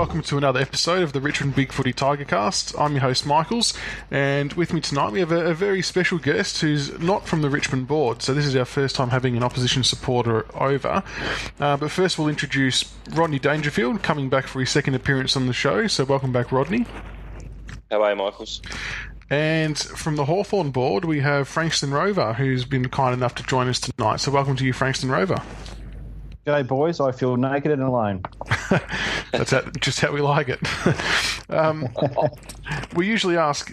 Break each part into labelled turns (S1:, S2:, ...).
S1: welcome to another episode of the Richmond BigFooty Tigercast. I'm your host, Michaels, and with me tonight we have a very special guest who's not from the Richmond board, so this is our first time having an opposition supporter over. But first we'll introduce Rodneydangerfield, coming back for his second appearance on the show, so welcome back, Rodney.
S2: How are you, Michaels?
S1: And from the Hawthorn board we have Frankston Rover, who's been kind enough to join us tonight, so welcome to you, Frankston Rover.
S3: G'day, boys. I feel naked and alone.
S1: That's just how we like it. We usually ask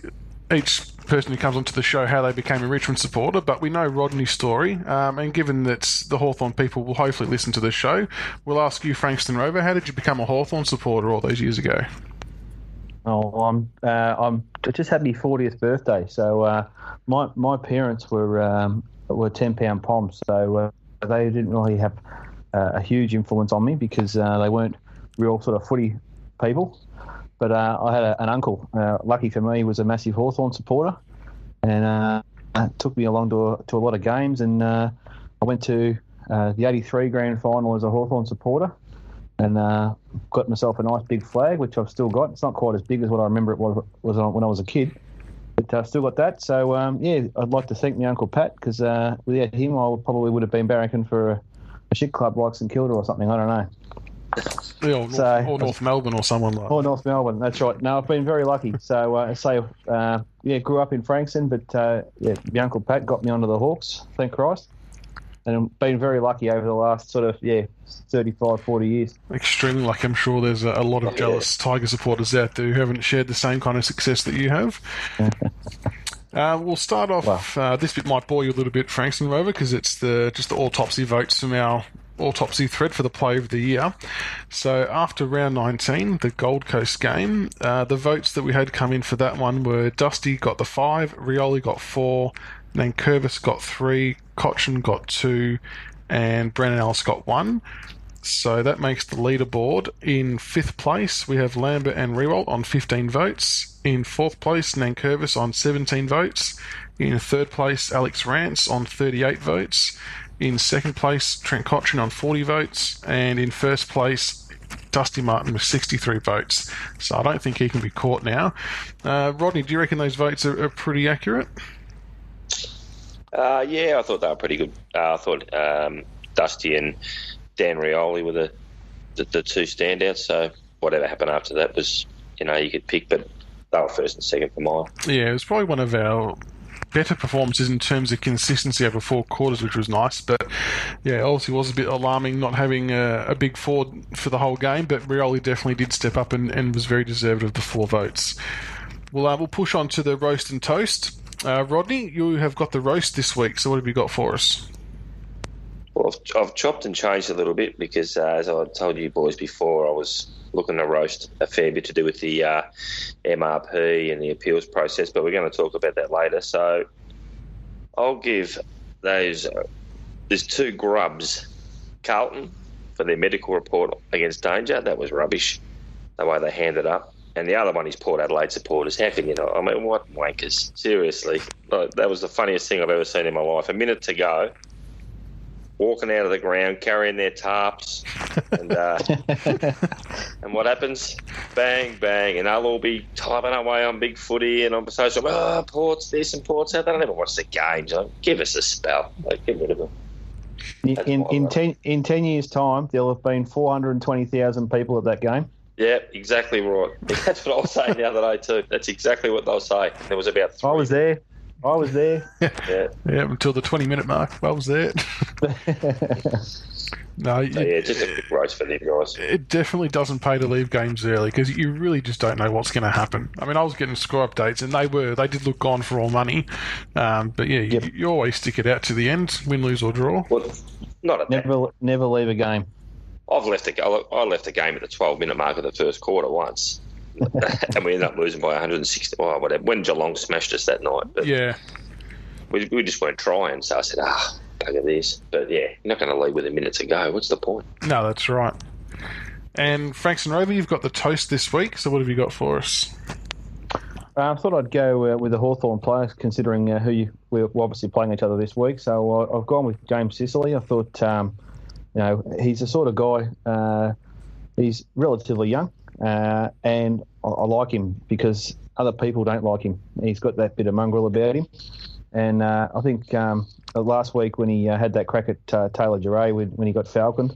S1: each person who comes onto the show how they became a Richmond supporter, but we know Rodney's story, and given that the Hawthorn people will hopefully listen to this show, we'll ask you, Frankston Rover, how did you become a Hawthorn supporter all those years ago?
S3: Oh, I'm just had my 40th birthday, so my parents were 10-pound poms, so they didn't really have a huge influence on me because they weren't real sort of footy people. But I had an uncle, lucky for me, was a massive Hawthorn supporter, and took me along to a lot of games. And I went to the 83 grand final as a Hawthorn supporter, and got myself a nice big flag, which I've still got. It's not quite as big as what I remember it was when I was a kid, but I've still got that. So, I'd like to thank my Uncle Pat, because without him I probably would have been barracking for a shit club like St Kilda or something, I don't know.
S1: Yeah, or North Melbourne or someone like that.
S3: Or North Melbourne, that's right. No, I've been very lucky. So, grew up in Frankston, but my Uncle Pat got me onto the Hawks, thank Christ. And I've been very lucky over the last 35, 40 years. Extremely
S1: lucky. I'm sure there's a lot of jealous Tiger supporters out there who haven't shared the same kind of success that you have. We'll start off. This bit might bore you a little bit, Frankston Rover, because it's just the autopsy votes from our autopsy thread for the Player of the Year. So after round 19, the Gold Coast game, the votes that we had come in for that one were Dusty got the 5, Rioli got 4, Nankervis got 3, Cochin got 2, and Brennan Ellis got 1. So that makes the leaderboard. In 5th place, we have Lambert and Rewalt on 15 votes. In 4th place, Nankervis on 17 votes. In 3rd place, Alex Rance on 38 votes. In 2nd place, Trent Cochin on 40 votes. And in 1st place, Dusty Martin with 63 votes. So I don't think he can be caught now. Rodney, do you reckon those votes are pretty accurate?
S2: I thought they were pretty good. I thought Dusty and Dan Rioli were the two standouts, so whatever happened after that was, you could pick, but they were first and second for mine. Yeah,
S1: it was probably one of our better performances in terms of consistency over 4 quarters, which was nice, but obviously was a bit alarming not having a big forward for the whole game, but Rioli definitely did step up and was very deserved of the 4 votes. We'll push on to the roast and toast. Rodney, you have got the roast this week, so what have you got for us?
S2: Well, I've chopped and changed a little bit because, as I told you boys before, I was looking to roast a fair bit to do with the MRP and the appeals process, but we're going to talk about that later. So I'll give there's 2 grubs, Carlton, for their medical report against Danger. That was rubbish, the way they handed up. And the other one is Port Adelaide supporters. How can you not? I mean, what wankers? Seriously. That was the funniest thing I've ever seen in my life. A minute to go, walking out of the ground, carrying their tarps. And what happens? Bang, bang. And they'll all be typing away on BigFooty and on social. Port's this and Port's that. They don't even watch the games. Give us a spell. Get rid of them.
S3: In 10 years' time, there'll have been 420,000 people at that game.
S2: Yeah, exactly right. That's what I was saying the other day too. That's exactly what they'll say. There was about 3.
S3: I was there.
S1: Yeah, until the 20-minute mark. I was there.
S2: Just a quick roast for them guys.
S1: It definitely doesn't pay to leave games early because you really just don't know what's going to happen. I mean, I was getting score updates and they did look gone for all money. But you always stick it out to the end, win, lose or draw.
S2: Well, not at
S3: never leave a game.
S2: I left the game at the 12-minute mark of the first quarter once, and we ended up losing by 160. Whatever. When Geelong smashed us that night, but we just weren't trying. So I said, bugger this. But you're not going to leave with a minute to go. What's the point?
S1: No, that's right. And Frankston Rover, you've got the toast this week. So what have you got for us?
S3: I thought I'd go with the Hawthorn players, considering we're obviously playing each other this week. So I've gone with James Sicily. I thought. He's the sort of guy, he's relatively young, and I like him because other people don't like him. He's got that bit of mongrel about him. And I think last week when he had that crack at Taylor Duray when he got falconed,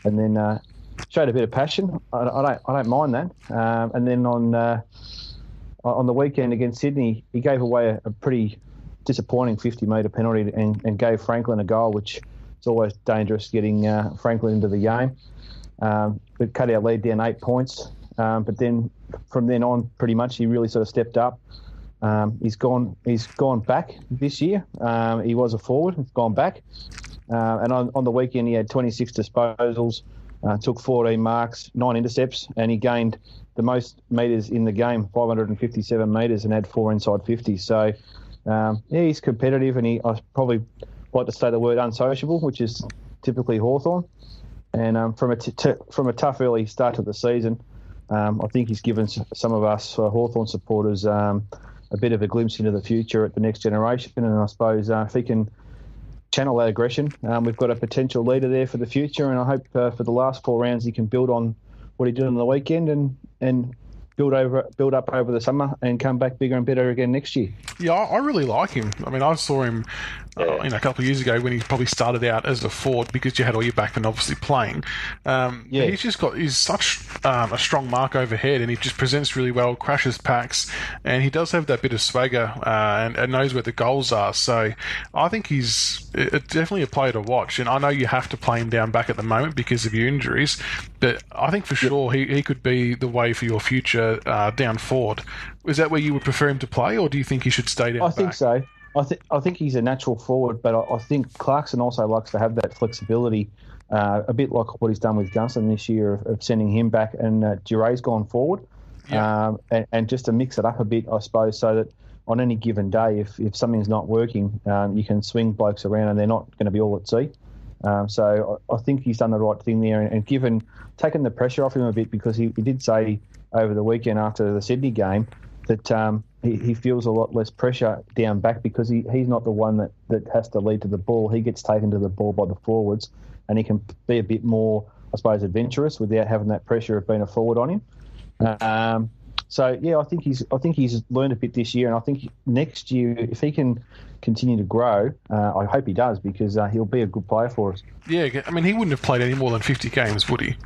S3: and then showed a bit of passion, I don't mind that. And then on the weekend against Sydney, he gave away a pretty disappointing 50-metre penalty and gave Franklin a goal, which is always dangerous, getting Franklin into the game. But cut our lead down 8 points. But then from then on, pretty much he really sort of stepped up. He's gone back this year. He was a forward. He's gone back. And on the weekend, he had 26 disposals, took 14 marks, 9 intercepts, and he gained the most metres in the game, 557 metres, and had 4 inside 50s. So, he's competitive, and I probably like to say the word unsociable, which is typically Hawthorn. And from a tough early start to the season, I think he's given some of us Hawthorn supporters a bit of a glimpse into the future at the next generation. And I suppose if he can channel that aggression, we've got a potential leader there for the future. And I hope for the last 4 rounds he can build on what he did on the weekend and build up over the summer and come back bigger and better again next year.
S1: Yeah, I really like him. I mean, I saw him a couple of years ago when he probably started out as a forward because you had all your backmen obviously playing. He's such a strong mark overhead, and he just presents really well, crashes packs, and he does have that bit of swagger and knows where the goals are. So I think he's definitely a player to watch, and I know you have to play him down back at the moment because of your injuries, but I think for sure he could be the way for your future down forward. Is that where you would prefer him to play, or do you think he should stay down back?
S3: I think so. I think he's a natural forward, but I think Clarkson also likes to have that flexibility, a bit like what he's done with Gunston this year of sending him back, and Duray's gone forward, and just to mix it up a bit, I suppose, so that on any given day, if something's not working, you can swing blokes around and they're not going to be all at sea. So I think he's done the right thing there and taken the pressure off him a bit, because he did say over the weekend after the Sydney game that he feels a lot less pressure down back because he's not the one that has to lead to the ball. He gets taken to the ball by the forwards, and he can be a bit more, I suppose, adventurous without having that pressure of being a forward on him. So yeah, I think he's learned a bit this year, and I think next year, if he can continue to grow, I hope he does, because he'll be a good player for us.
S1: Yeah, I mean, he wouldn't have played any more than 50 games, would he?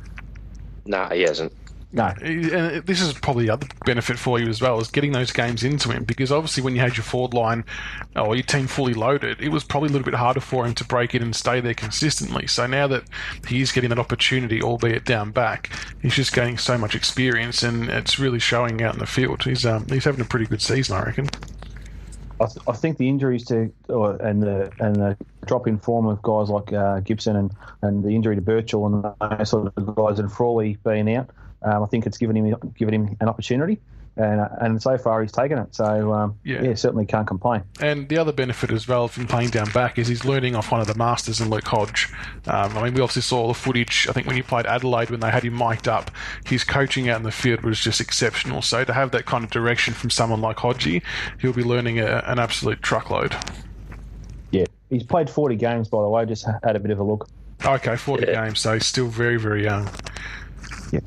S2: No, he hasn't.
S3: No.
S1: And this is probably the other benefit for you as well, is getting those games into him, because obviously when you had your forward line or your team fully loaded, it was probably a little bit harder for him to break in and stay there consistently. So now that he's getting that opportunity, albeit down back, he's just gaining so much experience, and it's really showing out in the field. He's having a pretty good season, I reckon.
S3: I think the injuries and the drop in form of guys like Gibson and the injury to Birchall and those sort of guys, and Frawley being out, I think it's given him an opportunity, and so far he's taken it. So certainly can't complain.
S1: And the other benefit as well from playing down back is he's learning off one of the masters in Luke Hodge. I mean, we obviously saw the footage. I think when he played Adelaide, when they had him mic'd up, his coaching out in the field was just exceptional. So to have that kind of direction from someone like Hodgie, he'll be learning an absolute truckload. Yeah,
S3: he's played 40 games, by the way. Just had a bit of a look.
S1: Okay, 40 games. So he's still very, very young.
S2: Yeah.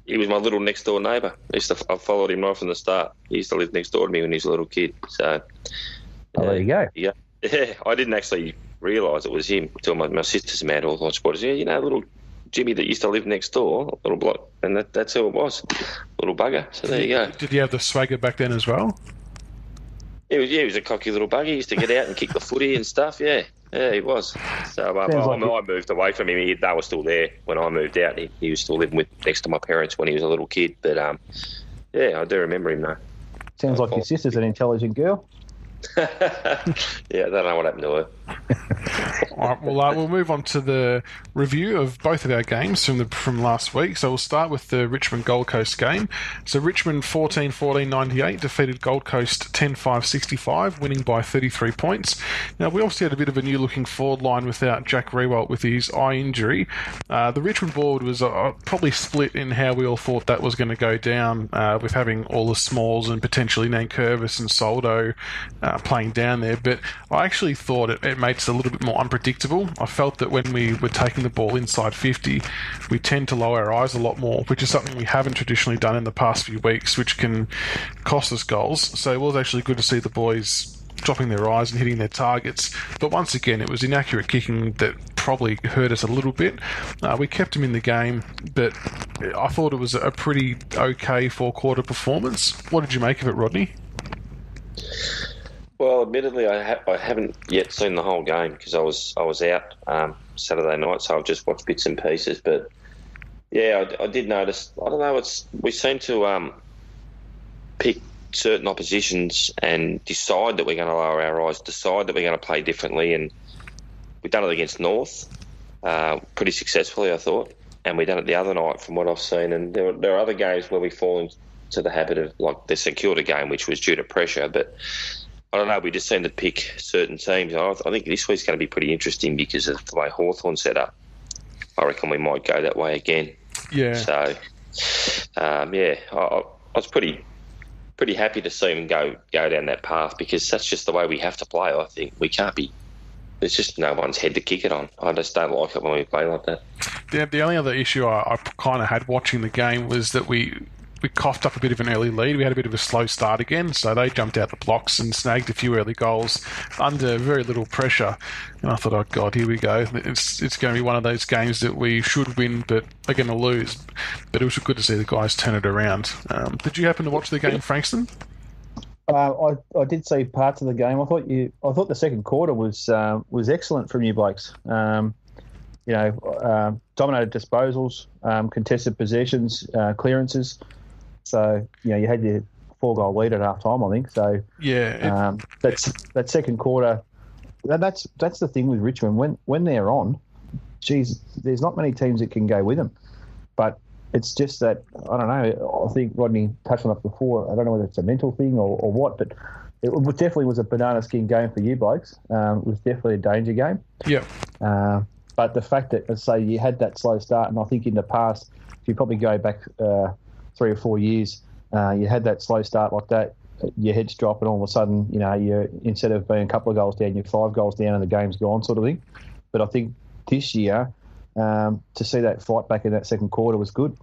S2: He was my little next door neighbour. I followed him right from the start. He used to live next door to me when he was a little kid. So,
S3: there you go.
S2: Yeah, I didn't actually realise it was him until my sister's mad Hawthorn supporters. Yeah, little Jimmy that used to live next door, little bloke, and that's who it was, little bugger. So there you go.
S1: Did he have the swagger back then as well?
S2: He was a cocky little bugger. He used to get out and kick the footy and stuff. Yeah, he was. So I moved away from him. They were still there when I moved out. He was still living next to my parents when he was a little kid. But I do remember him though.
S3: Sounds like your sister's an intelligent girl.
S2: Yeah, I don't know what happened to her.
S1: All right, well, we'll move on to the review of both of our games from last week. So we'll start with the Richmond Gold Coast game. So Richmond 14-14-98 defeated Gold Coast 10-5-65, winning by 33 points. Now, we obviously had a bit of a new-looking forward line without Jack Rewalt with his eye injury. The Richmond board was probably split in how we all thought that was going to go down, with having all the smalls and potentially Nankervis and Soldo playing down there. But I actually thought it makes it a little bit more unpredictable. I felt that when we were taking the ball inside 50, we tend to lower our eyes a lot more, which is something we haven't traditionally done in the past few weeks, which can cost us goals. So it was actually good to see the boys dropping their eyes and hitting their targets. But once again, it was inaccurate kicking that probably hurt us a little bit. We kept them in the game, but I thought it was a pretty okay four-quarter performance. What did you make of it, Rodney?
S2: Well, admittedly, I haven't yet seen the whole game because I was out Saturday night, so I've just watched bits and pieces. But yeah, I did notice. I don't know. We seem to pick certain oppositions and decide that we're going to lower our eyes, decide that we're going to play differently, and we've done it against North pretty successfully, I thought, and we done it the other night from what I've seen. And there are other games where we fall into the habit of, like the St Kilda game, which was due to pressure, but I don't know, we just seem to pick certain teams. I think this week's going to be pretty interesting because of the way Hawthorn set up. I reckon we might go that way again.
S1: Yeah.
S2: So, I was pretty happy to see them go down that path because that's just the way we have to play, I think. We can't be... There's just no one's head to kick it on. I just don't like it when we play like that.
S1: The only other issue I kind of had watching the game was that we coughed up a bit of an early lead. We had a bit of a slow start again, so they jumped out the blocks and snagged a few early goals under very little pressure. And I thought, oh God, here we go. It's going to be one of those games that we should win, but are going to lose. But it was good to see the guys turn it around. Did you happen to watch the game, Frankston?
S3: I did see parts of the game. I thought the second quarter was excellent from you blokes. Dominated disposals, contested possessions, clearances. So, you had your 4-goal lead at half time, I think. So,
S1: yeah,
S3: that second quarter, that's the thing with Richmond. When they're on, geez, there's not many teams that can go with them. But it's just that, I don't know, I think Rodney touched on it before. I don't know whether it's a mental thing or what, but it definitely was a banana skin game for you blokes. It was definitely a danger game.
S1: Yeah.
S3: But the fact that, let's say, you had that slow start, and I think in the past, if you probably go back 3 or 4 years, you had that slow start like that, your heads drop, and all of a sudden, you're, instead of being a couple of goals down, you're 5 goals down and the game's gone, sort of thing. But I think this year, to see that fight back in that second quarter was good.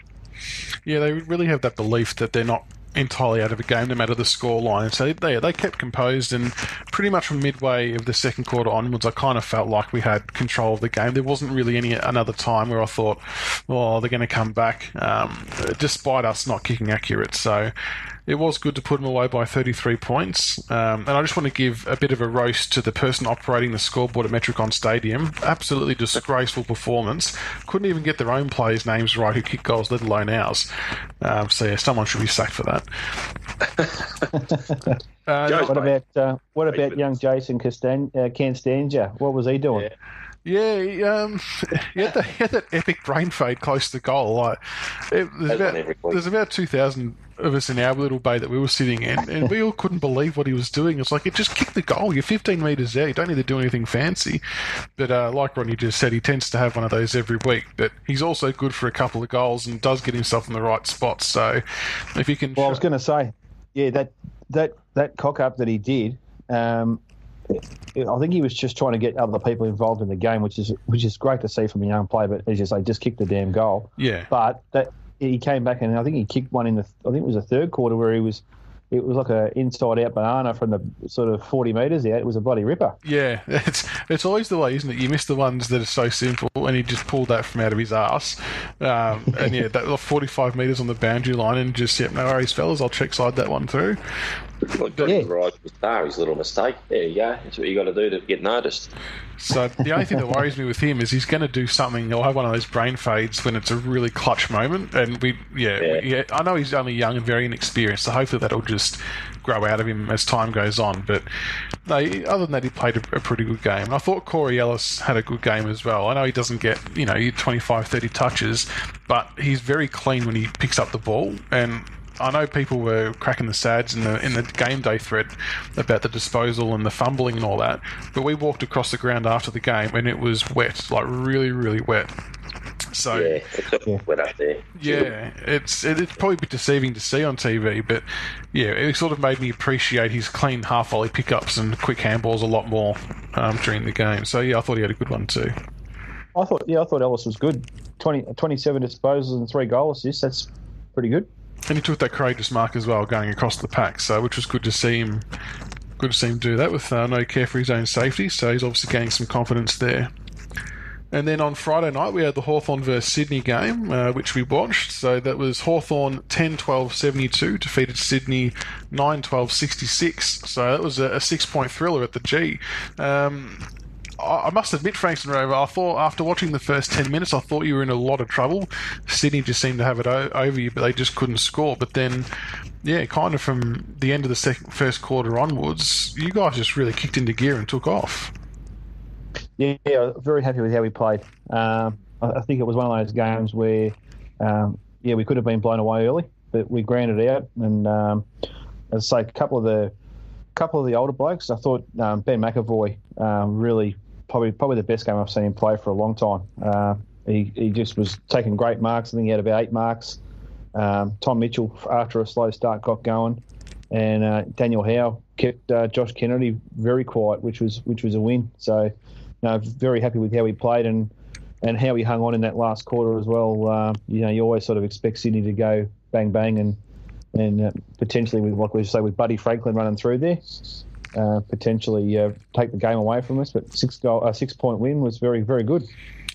S1: Yeah, they really have that belief that they're not entirely out of a game no matter the scoreline. So they kept composed, and pretty much from midway of the second quarter onwards, I kind of felt like we had control of the game. There wasn't really another time where I thought, oh, they're going to come back, despite us not kicking accurate. So it was good to put them away by 33 points. And I just want to give a bit of a roast to the person operating the scoreboard at Metricon Stadium. Absolutely disgraceful performance. Couldn't even get their own players' names right who kicked goals, let alone ours. Someone should be sacked for that. What about young Jason Canstanja? What was he doing? Yeah, he had that epic brain fade close to goal. There's about 2,000 of us in our little bay that we were sitting in, and we all couldn't believe what he was doing. It's like, it just kicked the goal. You're 15 metres out. You don't need to do anything fancy. But like Ronnie just said, he tends to have one of those every week. But he's also good for a couple of goals and does get himself in the right spots. So if you can...
S3: Well, I was going to say, yeah, that cock-up that he did... I think he was just trying to get other people involved in the game, which is great to see from a young player. But as you say, just kick the damn goal.
S1: Yeah.
S3: But he came back, and I think he kicked one I think it was the third quarter, where it was like a inside-out banana from the sort of 40 metres out. It was a bloody ripper.
S1: Yeah, it's always the way, isn't it? You miss the ones that are so simple, and he just pulled that from out of his arse. And yeah, that was 45 metres on the boundary line, and just, no worries, fellas, I'll check side that one through.
S2: Right, his little mistake. There you go. That's what you got to do to get noticed.
S1: So the only thing that worries me with him is he's going to do something. He'll have one of those brain fades when it's a really clutch moment. And I know he's only young and very inexperienced, so hopefully that'll just grow out of him as time goes on. But no, other than that, he played a pretty good game. And I thought Corey Ellis had a good game as well. I know he doesn't get 25, 30 touches, but he's very clean when he picks up the ball. And I know people were cracking the sads in the game day thread about the disposal and the fumbling and all that, but we walked across the ground after the game and it was wet, like really, really wet. So
S2: it went up there.
S1: Yeah, it's probably a bit deceiving to see on TV, but yeah, it sort of made me appreciate his clean half volley pickups and quick handballs a lot more during the game. So yeah, I thought he had a good one too.
S3: I thought Ellis was good. 27 disposals and 3 goal assists. That's pretty good.
S1: And he took that courageous mark as well, going across the pack. So which was good to see him. Good to see him do that with no care for his own safety. So he's obviously gaining some confidence there. And then on Friday night, we had the Hawthorn versus Sydney game, which we watched. So that was Hawthorn 10-12-72, defeated Sydney 9-12-66. So that was a 6-point thriller at the G. I must admit, Frankston Rover, I thought after watching the first 10 minutes, I thought you were in a lot of trouble. Sydney just seemed to have it over you, but they just couldn't score. But then, yeah, kind of from the end of the first quarter onwards, you guys just really kicked into gear and took off.
S3: Yeah, very happy with how we played. I think it was one of those games where, we could have been blown away early, but we grounded it out. And as I say, a couple of the older blokes, I thought Ben McAvoy really probably the best game I've seen him play for a long time. He just was taking great marks. I think he had about 8 marks. Tom Mitchell, after a slow start, got going, and Daniel Howe kept Josh Kennedy very quiet, which was a win. So. No, very happy with how he played and how he hung on in that last quarter as well. You always sort of expect Sydney to go bang bang and potentially with like we say with Buddy Franklin running through there, potentially take the game away from us. But 6-point win was very, very good.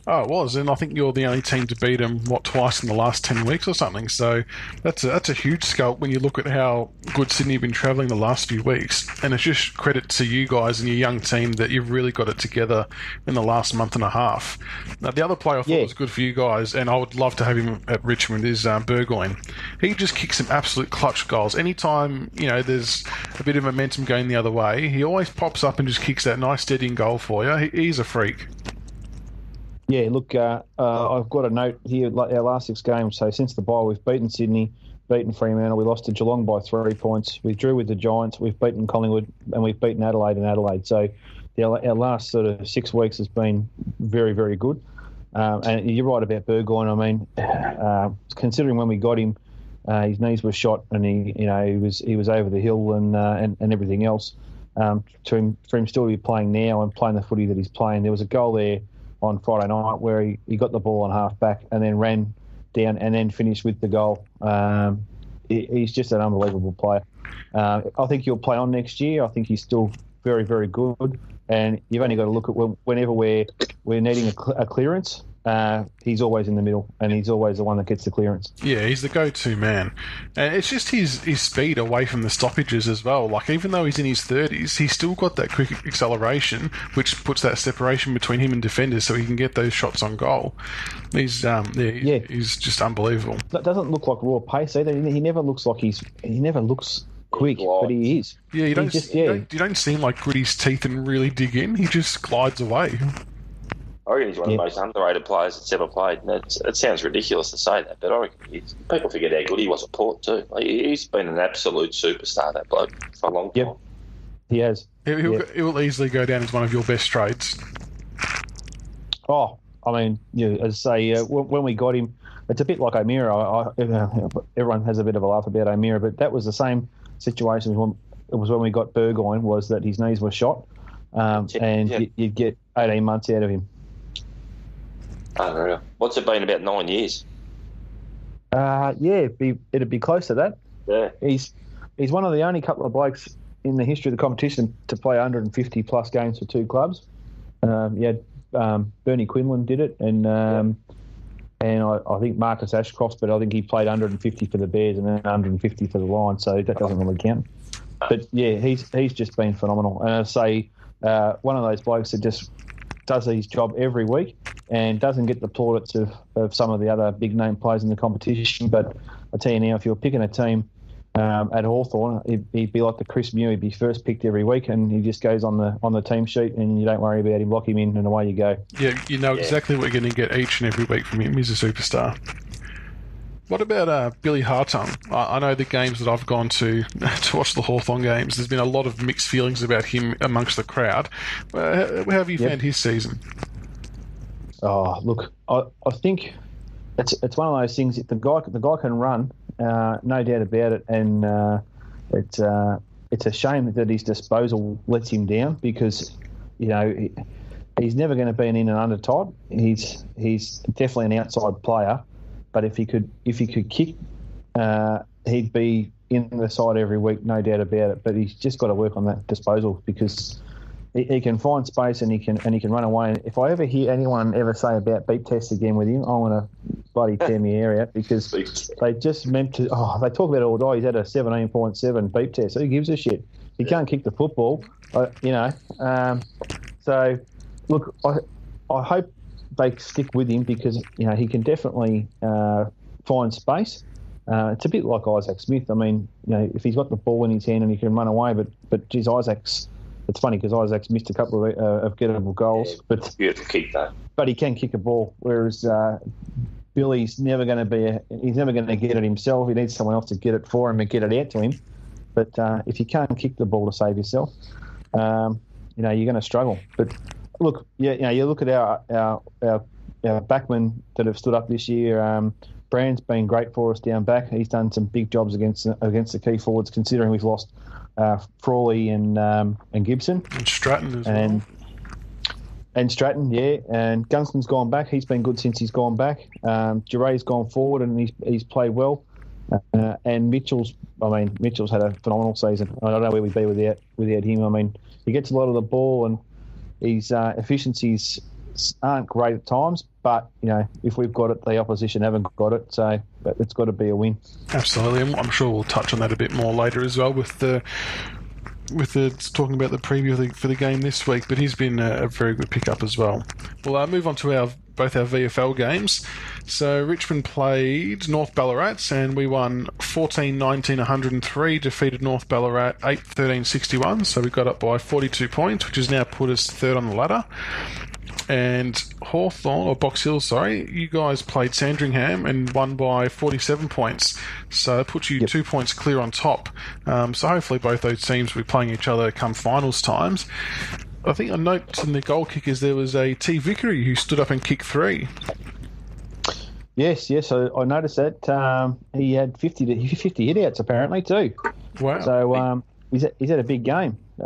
S1: Oh, it was, and I think you're the only team to beat them, twice in the last 10 weeks or something. So that's a huge scope when you look at how good Sydney have been travelling the last few weeks. And it's just credit to you guys and your young team that you've really got it together in the last month and a half. Now, the other player I thought was good for you guys, and I would love to have him at Richmond, is Burgoyne. He just kicks some absolute clutch goals. Anytime, there's a bit of momentum going the other way, he always pops up and just kicks that nice steadying goal for you. He's a freak.
S3: Yeah, look, I've got a note here, like our last 6 games. So since the bye, we've beaten Sydney, beaten Fremantle, we lost to Geelong by 3 points. We drew with the Giants, we've beaten Collingwood, and we've beaten Adelaide and Adelaide. So our last sort of 6 weeks has been very, very good. And you're right about Burgoyne. I mean, considering when we got him, his knees were shot, and he was over the hill and everything else. For him still to be playing now and playing the footy that he's playing, there was a goal there on Friday night where he got the ball on half back and then ran down and then finished with the goal. He's just an unbelievable player. I think he'll play on next year. I think he's still very, very good. And you've only got to look at whenever we're needing a clearance, he's always in the middle, and he's always the one that gets the clearance.
S1: Yeah, he's the go-to man. And it's just his speed away from the stoppages as well. Like, even though he's in his 30s, he's still got that quick acceleration, which puts that separation between him and defenders so he can get those shots on goal. He's just unbelievable.
S3: That doesn't look like raw pace either. He never looks like he never looks quick, but he is.
S1: Yeah, you don't seem like grit his teeth and really dig in. He just glides away.
S2: I reckon he's one of the most underrated players that's ever played. It sounds ridiculous to say that, but I reckon people forget how good he was at Port too. He's been an absolute superstar, that bloke, for a long time.
S3: Yep. He has.
S1: He will easily go down as one of your best trades.
S3: Oh, I mean, as I say, when we got him, it's a bit like O'Meara. Everyone has a bit of a laugh about O'Meara, but that was the same situation when we got Burgoyne, was that his knees were shot, and you'd get 18 months out of him.
S2: Unreal. What's it been, about 9 years?
S3: It'd be close to that.
S2: Yeah.
S3: He's one of the only couple of blokes in the history of the competition to play 150 plus games for 2 clubs. Bernie Quinlan did it, and I think Marcus Ashcroft, but I think he played 150 for the Bears and then 150 for the Lions, so that doesn't really count. But yeah, he's just been phenomenal. And I say one of those blokes that just does his job every week and doesn't get the plaudits of some of the other big name players in the competition. But I tell you now, if you're picking a team at Hawthorn, he'd be like the Chris Mew. He'd be first picked every week, and he just goes on the team sheet, and you don't worry about him. Lock him in, and away you go. Yeah,
S1: you know exactly what you're going to get each and every week from him. He's a superstar. What about Billy Hartung? I know the games that I've gone to watch the Hawthorn games, there's been a lot of mixed feelings about him amongst the crowd. How have you found his season?
S3: Oh, look, I think it's one of those things. The guy can run, no doubt about it, and it's a shame that his disposal lets him down because he's never going to be an in and under type. He's definitely an outside player, but if he could kick, he'd be in the side every week, no doubt about it. But he's just got to work on that disposal because he can find space and he can run away. And if I ever hear anyone ever say about beep tests again with him, I want to bloody tear my hair out because they just meant to. Oh, they talk about it all day. He's had a 17.7 beep test. Who gives a shit? He can't kick the football, So, look, I hope they stick with him because he can definitely find space. It's a bit like Isaac Smith. I mean, if he's got the ball in his hand and he can run away, but geez, Isaac's. It's funny because Isaac's missed a couple of gettable goals, but
S2: beautiful kick though.
S3: But he can kick a ball, whereas Billy's never going to he's never going to get it himself. He needs someone else to get it for him and get it out to him. But if you can't kick the ball to save yourself, you're going to struggle. But look, you look at our backmen that have stood up this year. Brand's been great for us down back. He's done some big jobs against the key forwards, considering we've lost Frawley and Gibson.
S1: And Stratton as well.
S3: And Stratton, yeah. And Gunston's gone back. He's been good since he's gone back. Jaray's gone forward and he's played well. And Mitchell's had a phenomenal season. I don't know where we'd be without him. I mean, he gets a lot of the ball and his efficiencies aren't great at times, but if we've got it, the opposition haven't got it, so it's got to be a win. Absolutely,
S1: I'm sure we'll touch on that a bit more later as well with the talking about the preview for the game this week. But he's been a very good pickup as well. We'll move on to both our VFL games. So Richmond played North Ballarat and we won 14-19-103, defeated North Ballarat 8-13-61, so we got up by 42 points, which has now put us third on the ladder. And Hawthorn, or Box Hill, you guys played Sandringham and won by 47 points. So it puts you 2 points clear on top. So hopefully both those teams will be playing each other come finals times. I think I note in the goal kickers there was a T. Vickery who stood up and kicked 3.
S3: Yes, I noticed that. He had 50 hit-outs apparently too.
S1: Wow.
S3: So he's had a big game. We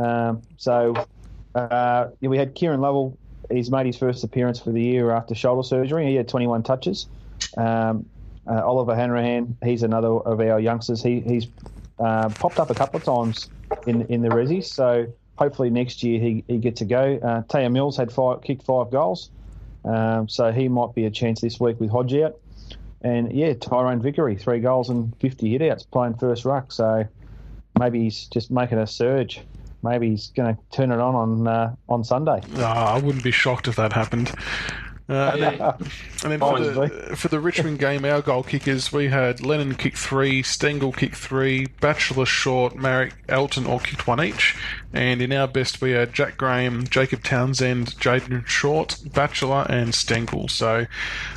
S3: had Kieran Lovell. He's made his first appearance for the year after shoulder surgery. He had 21 touches. Oliver Hanrahan, he's another of our youngsters. He's popped up a couple of times in the resis, so hopefully next year he gets a go. Taya Mills kicked 5 goals, so he might be a chance this week with Hodge out. And Tyrone Vickery, 3 goals and 50 hit-outs, playing first ruck, so maybe he's just making a surge. Maybe he's going to turn it on Sunday.
S1: I wouldn't be shocked if that happened. And then for the Richmond game, our goal kickers, we had Lennon kick 3, Stengel kick 3, Batchelor, Short, Marek, Elton all kicked 1 each. And in our best, we had Jack Graham, Jacob Townsend, Jaden Short, Batchelor and Stengel. So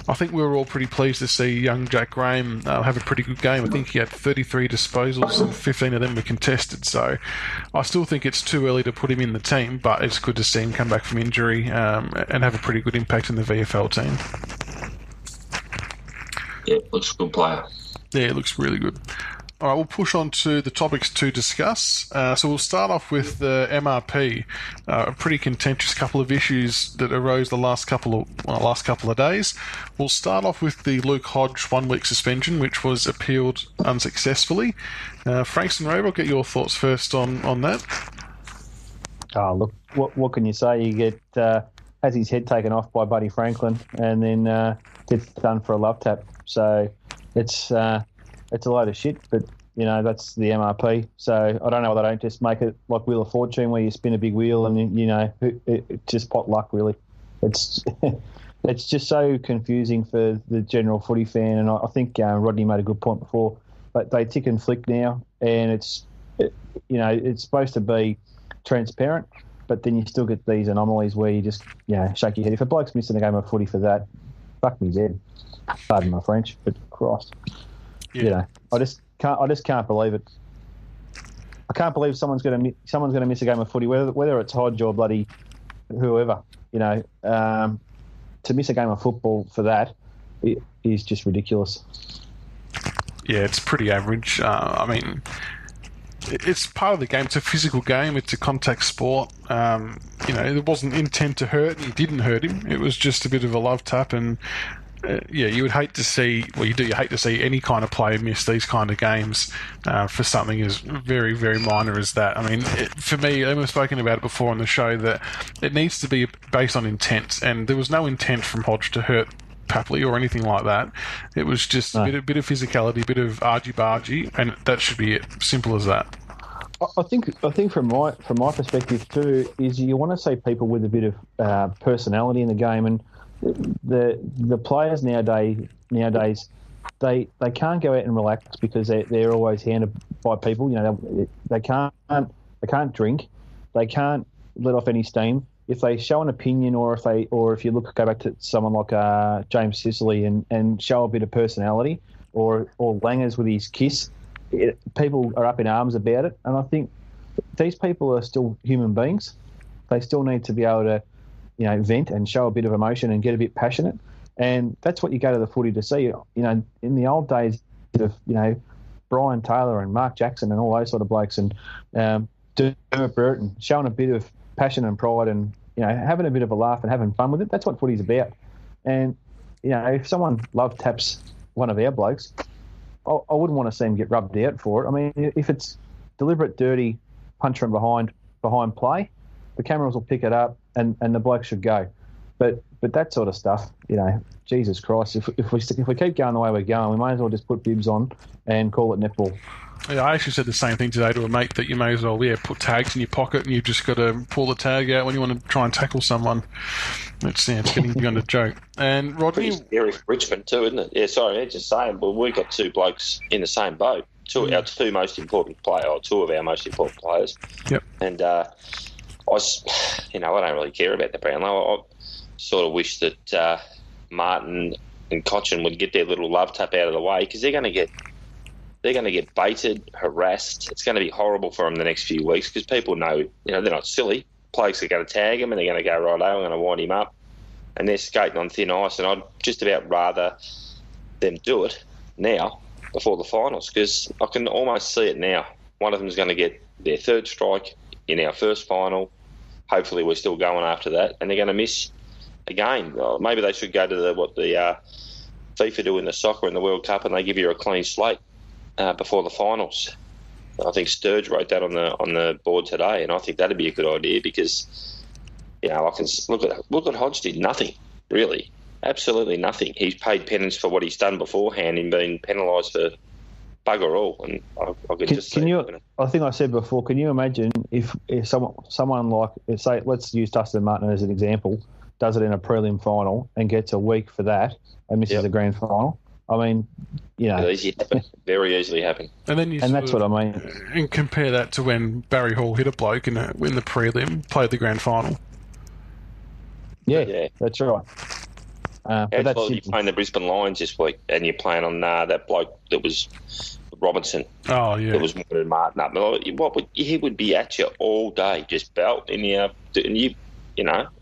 S1: I think we were all pretty pleased to see young Jack Graham have a pretty good game. I think he had 33 disposals and 15 of them were contested. So I still think it's too early to put him in the team, but it's good to see him come back from injury and have a pretty good impact in the VFL team.
S2: Yeah, looks a good player.
S1: Yeah, it looks really good. All right, we'll push on to the topics to discuss. So we'll start off with the MRP, a pretty contentious couple of issues that arose the last couple of days. We'll start off with the Luke Hodge 1-week suspension, which was appealed unsuccessfully. Frankston Rover, I'll get your thoughts first on that.
S3: Oh, look, what can you say? You get has his head taken off by Buddy Franklin and then gets done for a love tap. So it's a load of shit, but that's the MRP. So I don't know why they don't just make it like Wheel of Fortune, where you spin a big wheel and it's just pot luck. Really, it's it's just so confusing for the general footy fan. And I think Rodney made a good point before. But they tick and flick now, and it's supposed to be transparent, but then you still get these anomalies where you just shake your head. If a bloke's missing a game of footy for that, fuck me dead. Pardon my French, but Christ.
S1: Yeah.
S3: I just can't believe it. I can't believe someone's going to miss a game of footy, whether it's Hodge or bloody whoever. To miss a game of football for that, is just ridiculous.
S1: Yeah, it's pretty average. I mean, it's part of the game. It's a physical game. It's a contact sport. There wasn't intent to hurt, and you didn't hurt him. It was just a bit of a love tap, and you would hate to see, you hate to see any kind of player miss these kind of games for something as very, very minor as that. I mean, for me, and we've spoken about it before on the show, that it needs to be based on intent, and there was no intent from Hodge to hurt Papley or anything like that. It was just a bit of physicality, a bit of argy-bargy, and that should be it. Simple as that.
S3: I think from my perspective too is you want to see people with a bit of personality in the game, and the players nowadays they can't go out and relax because they're always handed by people. They can't drink, they can't let off any steam. If they show an opinion, or if you go back to someone like James Sicily and show a bit of personality, or Langers with his kiss, people are up in arms about it. And I think these people are still human beings. They still need to be able to, vent and show a bit of emotion and get a bit passionate. And that's what you go to the footy to see. In the old days of, Brian Taylor and Mark Jackson and all those sort of blokes, and Dermot Burton showing a bit of passion and pride and, having a bit of a laugh and having fun with it. That's what footy's about. And, if someone love taps one of our blokes, I wouldn't want to see him get rubbed out for it. I mean, if it's deliberate, dirty, punch from behind play, the cameras will pick it up and the bloke should go. But that sort of stuff, Jesus Christ, if we keep going the way we're going, we may as well just put bibs on and call it netball.
S1: Yeah, I actually said the same thing today to a mate, that you may as well, put tags in your pocket and you've just got to pull the tag out when you want to try and tackle someone. It's getting beyond a joke. And Rodney...
S2: Pretty scary for Richmond too, isn't it? Yeah, sorry, just saying, but we've got two blokes in the same boat. Two of our most important players.
S1: Yep.
S2: And I don't really care about the Brownlow. I sort of wish that Martin and Cochin would get their little love tap out of the way, because they're going to get baited, harassed. It's going to be horrible for them the next few weeks, because people know, they're not silly. Players are going to tag him and they're going to go, right, I'm going to wind him up. And they're skating on thin ice, and I'd just about rather them do it now before the finals, because I can almost see it now. One of them is going to get their third strike in our first final. Hopefully we're still going after that, and they're going to miss a game. Maybe they should go to what the FIFA do in the soccer in the World Cup, and they give you a clean slate before the finals. I think Sturge wrote that on the board today, and I think that'd be a good idea, because I can look at Hodge did nothing really, absolutely nothing. He's paid penance for what he's done beforehand in being penalised for bugger all, and I could just see.
S3: I think I said before, can you imagine if someone like, say, let's use Dustin Martin as an example, does it in a prelim final and gets a week for that and misses the grand final? I mean,
S2: very easily happen.
S1: And then
S3: that's what I mean.
S1: And compare that to when Barry Hall hit a bloke in the prelim, played the grand final.
S3: Yeah. That's right.
S2: But that's you're playing the Brisbane Lions this week, and you're playing on that bloke that was Robinson.
S1: Oh yeah,
S2: that was more than Martin up. He would be at you all day, just belting you, and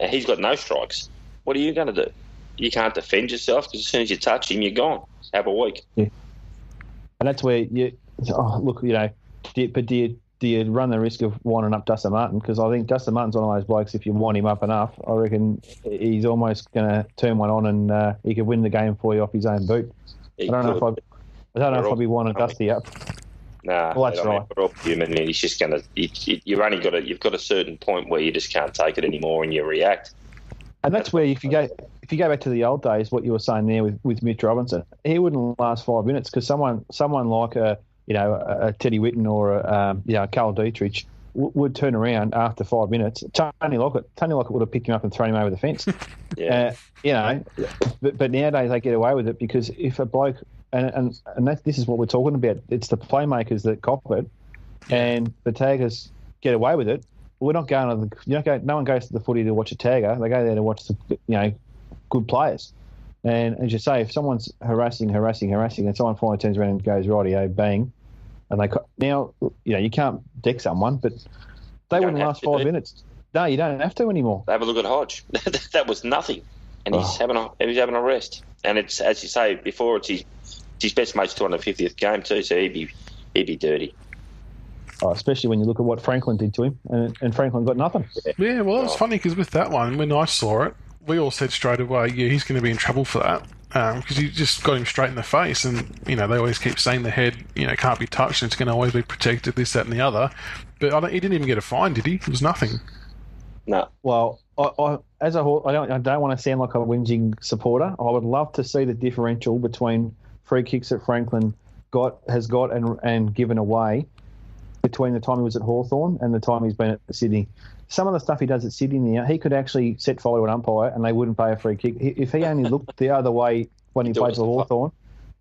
S2: he's got no strikes. What are you going to do? You can't defend yourself, because as soon as you touch him, you're gone. Have a week.
S3: Yeah. And that's where do you run the risk of winding up Dustin Martin? Because I think Dustin Martin's one of those blokes, if you wind him up enough, I reckon he's almost going to turn one on, and he could win the game for you off his own boot. I don't know if I'd be winding Dusty up.
S2: Nah,
S3: well, that's right.
S2: We're all human, and he's just going to. You've got a certain point where you just can't take it anymore, and you react.
S3: And that's where if you go back to the old days, what you were saying there with Mitch Robinson, he wouldn't last 5 minutes, because someone like a Teddy Whitten or a Carl Dietrich would turn around after 5 minutes. Tony Lockett would have picked him up and thrown him over the fence.
S2: Yeah.
S3: But nowadays they get away with it, because if a bloke and this is what we're talking about. It's the playmakers that cop it, and the taggers get away with it. We're not going to no one goes to the footy to watch a tagger. They go there to watch the good players. And as you say, if someone's harassing, and someone finally turns around and goes, rightio, bang, and you can't deck someone, but they wouldn't last 5 minutes. No, you don't have to anymore.
S2: Have a look at Hodge. That was nothing. and he's having a rest. And it's, as you say before, it's his best mate's 250th game too, so he'd be dirty.
S3: Oh, especially when you look at what Franklin did to him, and Franklin got nothing.
S1: Yeah, well, it's funny because with that one, when I saw it, we all said straight away, yeah, he's going to be in trouble for that. Because you just got him straight in the face, and they always keep saying the head, can't be touched, and it's going to always be protected, this, that, and the other. But he didn't even get a fine, did he? It was nothing.
S2: No.
S3: Well, I don't want to sound like a whinging supporter. I would love to see the differential between free kicks that Franklin has got and given away between the time he was at Hawthorn and the time he's been at Sydney. Some of the stuff he does at Sydney now, he could actually set follow an umpire and they wouldn't pay a free kick. If he only looked the other way when he played for Hawthorn,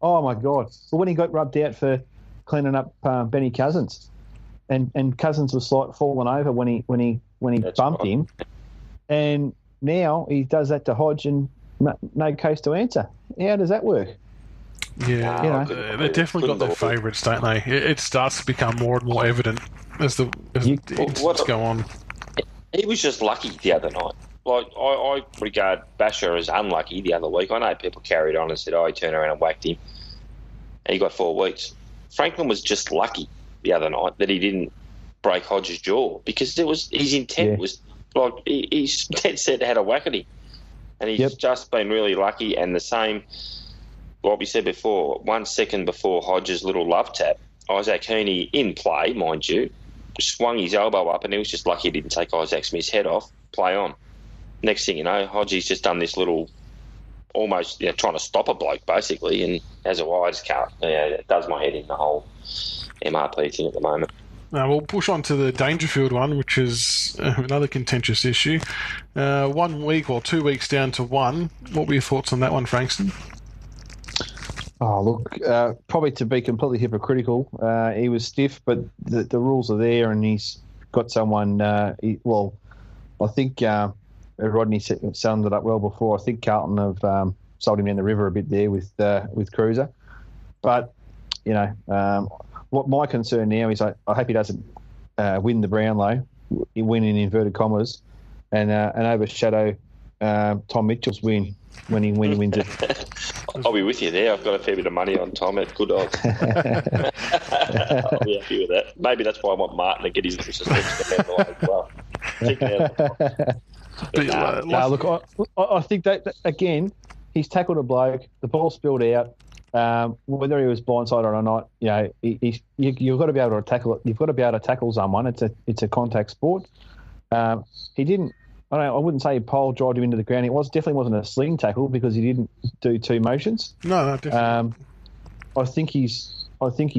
S3: oh my God. But when he got rubbed out for cleaning up Benny Cousins, and Cousins was falling over when he bumped him, and now he does that to Hodge and no case to answer. How does that work?
S1: Yeah, they definitely got their favourites, don't they? It starts to become more and more evident as incidents go on.
S2: He was just lucky the other night. Like, I regard Basher as unlucky the other week. I know people carried on and said, he turned around and whacked him, and he got 4 weeks. Franklin was just lucky the other night that he didn't break Hodge's jaw, because his intent was like he's dead set had a whack at him, and he's just been really lucky. And the same, what we said before, 1 second before Hodge's little love tap, Isaac Heaney in play, mind you, swung his elbow up, and he was just lucky he didn't take Isaac Smith's head off. Play on. Next thing you know, Hodgie's just done this little, almost trying to stop a bloke basically, and as a wide can't. It does my head in the whole MRP thing at the moment.
S1: Now we'll push on to the Dangerfield one, which is another contentious issue. 1 week or 2 weeks down to one. What were your thoughts on that one, Frankston?
S3: Oh, look, probably to be completely hypocritical, he was stiff, but the rules are there, and he's got someone. I think Rodney summed it up well before. I think Carlton have sold him down the river a bit there with Cruiser. But what my concern now is I hope he doesn't win the Brownlow, win in inverted commas, and overshadow Tom Mitchell's win when he wins it.
S2: I'll be with you there. I've got a fair bit of money on Tom at good odds. I'll be happy with that. Maybe that's why I want Martin to get his interest as well.
S3: Look, I think that again, he's tackled a bloke. The ball spilled out. Whether he was blindsided or not, you've got to be able to tackle it. You've got to be able to tackle someone. It's a contact sport. He didn't. I wouldn't say he pole drived him into the ground. It definitely wasn't a sling tackle because he didn't do two motions.
S1: No, definitely.
S3: I think he's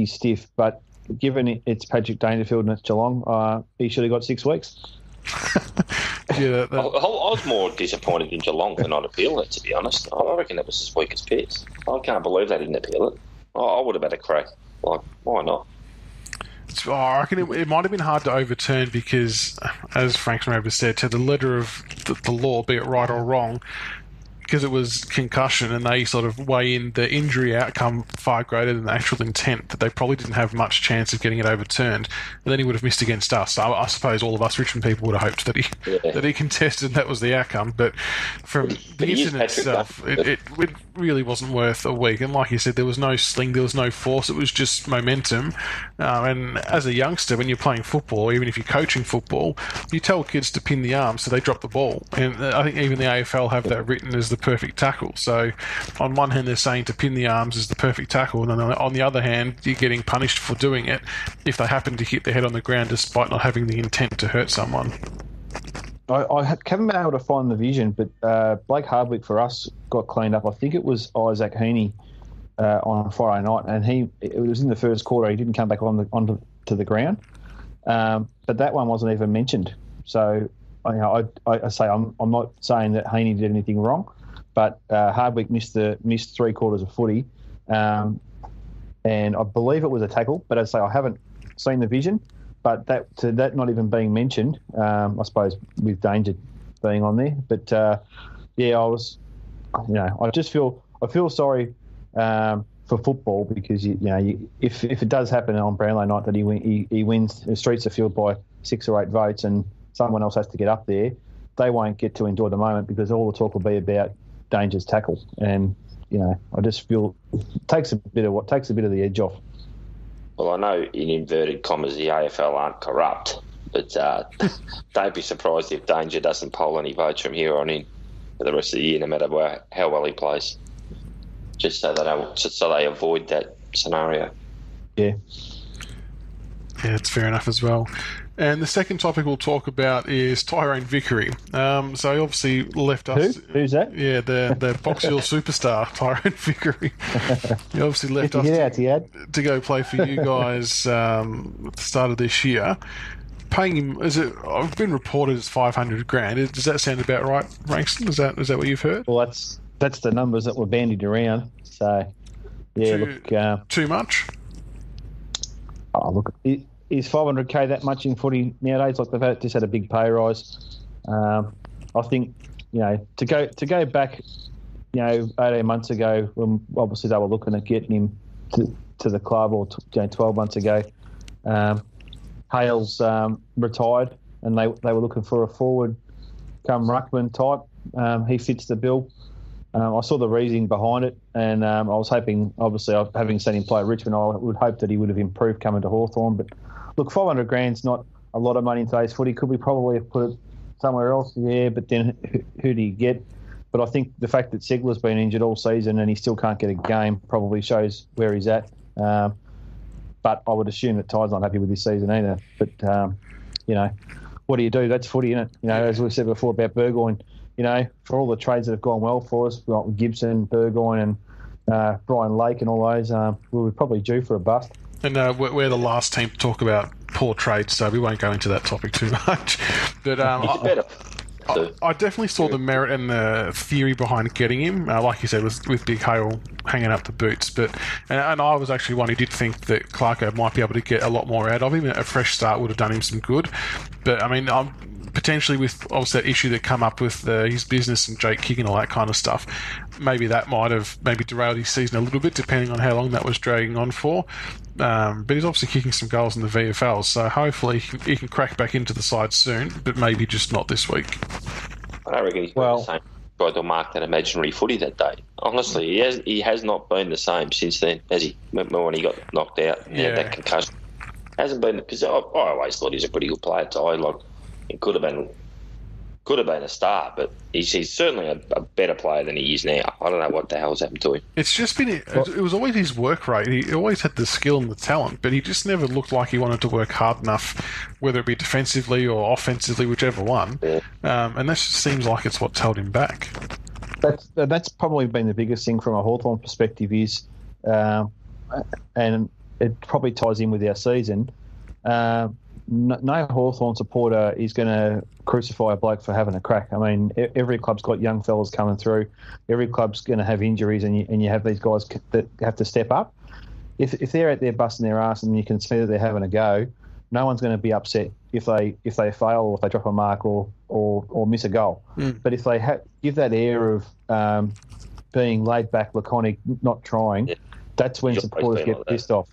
S3: stiff, but given it's Patrick Dangerfield and it's Geelong, he should have got 6 weeks.
S2: I was more disappointed in Geelong for not appealing it, to be honest. I reckon it was as weak as piss. I can't believe they didn't appeal it. I would have had a crack. Like, why not?
S1: I reckon it might have been hard to overturn because, as Frankston Rover said, to the letter of the law, be it right or wrong, because it was concussion and they sort of weigh in the injury outcome far greater than the actual intent, that they probably didn't have much chance of getting it overturned. And then he would have missed against us. So I suppose all of us Richmond people would have hoped that he contested and that was the outcome. But from the incident itself, it really wasn't worth a week. And like you said, there was no sling, there was no force. It was just momentum. And as a youngster, when you're playing football, or even if you're coaching football, you tell kids to pin the arm so they drop the ball. And I think even the AFL have that written as the perfect tackle. So on one hand, they're saying to pin the arms is the perfect tackle, and then on the other hand, you're getting punished for doing it if they happen to hit their head on the ground despite not having the intent to hurt someone.
S3: I haven't been able to find the vision, but Blake Hardwick for us got cleaned up. I think it was Isaac Heaney on Friday night, and it was in the first quarter. He didn't come back onto the ground, but that one wasn't even mentioned. So I say I'm not saying that Heaney did anything wrong, but Hardwick missed 3 quarters of footy, and I believe it was a tackle. But as I say, I haven't seen the vision. But that not even being mentioned, I suppose with Danger being on there. But I feel sorry for football because if it does happen on Brownlow night that he wins, the streets are filled by 6 or 8 votes, and someone else has to get up there, they won't get to enjoy the moment because all the talk will be about Danger's tackle, and I just feel it takes a bit of the edge off.
S2: Well, I know in inverted commas the AFL aren't corrupt, but don't be surprised if Danger doesn't poll any votes from here on in for the rest of the year, no matter how well he plays. Just so they avoid that scenario.
S3: Yeah.
S1: Yeah, it's fair enough as well. And the second topic we'll talk about is Tyrone Vickery. So he obviously left us.
S3: Who's that?
S1: Yeah, the Box Hill superstar, Tyrone Vickery. He obviously left us to go play for you guys at the start of this year. Paying him, I've been reported it's $500,000. Does that sound about right, Frankston? Is that what you've heard?
S3: Well, that's the numbers that were bandied around. So, yeah,
S1: too much.
S3: Oh, look, is $500,000 that much in footy nowadays? Like they've just had a big pay rise. I think to go back, 18 months ago when obviously they were looking at getting him to the club, or 12 months ago. Hales retired, and they were looking for a forward, come ruckman type. He fits the bill. I saw the reasoning behind it, and I was hoping, obviously, having seen him play at Richmond, I would hope that he would have improved coming to Hawthorn. But look, $500,000's not a lot of money in today's footy. Could we probably have put it somewhere else? Yeah, but then who do you get? But I think the fact that Segler's been injured all season and he still can't get a game probably shows where he's at. But I would assume that Ty's not happy with this season either. But, what do you do? That's footy, isn't it? As we said before about Burgoyne, for all the trades that have gone well for us, like Gibson, Burgoyne and Brian Lake and all those, we were probably due for a bust.
S1: And we're the last team to talk about poor trades, so we won't go into that topic too much. But I definitely saw the merit and the theory behind getting him, like you said, with Big Hale hanging up the boots. But and I was actually one who did think that Clarko might be able to get a lot more out of him. A fresh start would have done him some good. But, I mean, potentially with obviously that issue that come up with his business and Jake King and all that kind of stuff, maybe that might have derailed his season a little bit, depending on how long that was dragging on for. But he's obviously kicking some goals in the VFL, so hopefully he can crack back into the side soon, but maybe just not this week.
S2: I don't reckon he's been the same. Tried to mark that imaginary footy that day. Honestly, he has not been the same since then, has he? Remember when he got knocked out and had that concussion? Hasn't been, because I always thought he's a pretty good player, Ty. Like, he could have been a star, but he's certainly a better player than he is now. I don't know what the hell's happened to him.
S1: It's just been, it was always his work rate. He always had the skill and the talent, but he just never looked like he wanted to work hard enough, whether it be defensively or offensively, whichever one. Yeah. And that just seems like it's what's held him back.
S3: That's probably been the biggest thing from a Hawthorn perspective is, and it probably ties in with our season, no Hawthorn supporter is going to crucify a bloke for having a crack. I mean, every club's got young fellas coming through. Every club's going to have injuries, and you have these guys that have to step up. If they're out there busting their ass and you can see that they're having a go, no one's going to be upset if they fail or if they drop a mark or miss a goal. But if they give that air of being laid back, laconic, not trying, that's when supporters get pissed off.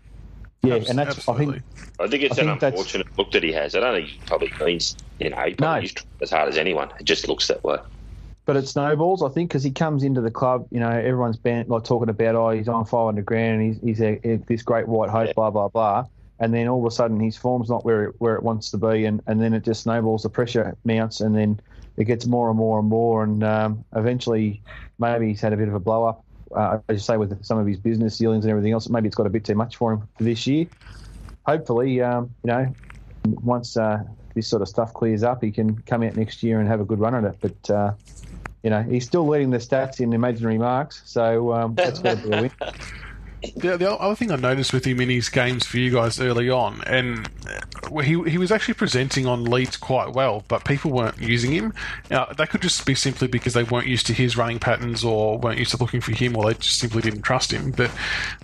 S3: Yeah, and that's
S1: absolutely.
S2: I think it's an unfortunate look that he has. I don't think he probably means, he probably tries as hard as anyone. It just looks that way.
S3: But it snowballs, I think, because he comes into the club, everyone's been talking about, he's on $500,000 and he's this great white hope, blah, blah, blah. And then all of a sudden his form's not where it wants to be, and then it just snowballs, the pressure mounts, and then it gets more and more and more, and eventually maybe he's had a bit of a blow-up. As you say, with some of his business dealings and everything else, maybe it's got a bit too much for him for this year. Hopefully, once this sort of stuff clears up, he can come out next year and have a good run at it. But, he's still leading the stats in imaginary marks, so that's got to be a win.
S1: The other thing I noticed with him in his games for you guys early on, and he was actually presenting on leads quite well, but people weren't using him. Now, that could just be simply because they weren't used to his running patterns or weren't used to looking for him, or they just simply didn't trust him. But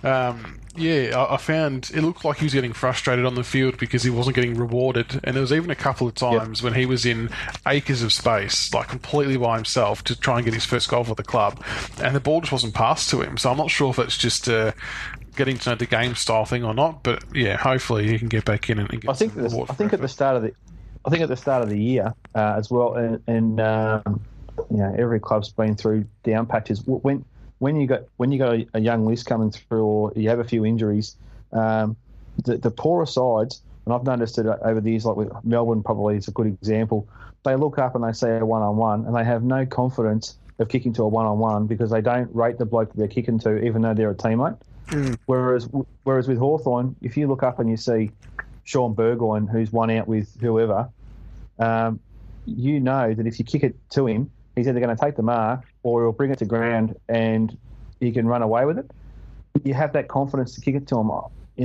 S1: I found it looked like he was getting frustrated on the field because he wasn't getting rewarded. And there was even a couple of times when he was in acres of space, like completely by himself, to try and get his first goal for the club, and the ball just wasn't passed to him. So I'm not sure if it's just getting to know the game style thing or not. But yeah, hopefully he can get back in and get some reward.
S3: I think at the start of the year as well, and every club's been through down patches. When you got a young list coming through, or you have a few injuries, the poorer sides, and I've noticed it over the years, like with Melbourne probably is a good example. They look up and they see a one-on-one, and they have no confidence of kicking to a one-on-one because they don't rate the bloke that they're kicking to, even though they're a teammate. Whereas with Hawthorn, if you look up and you see Sean Burgoyne, who's one out with whoever, you know that if you kick it to him, he's either going to take the mark or he'll bring it to ground and he can run away with it. You have that confidence to kick it to him.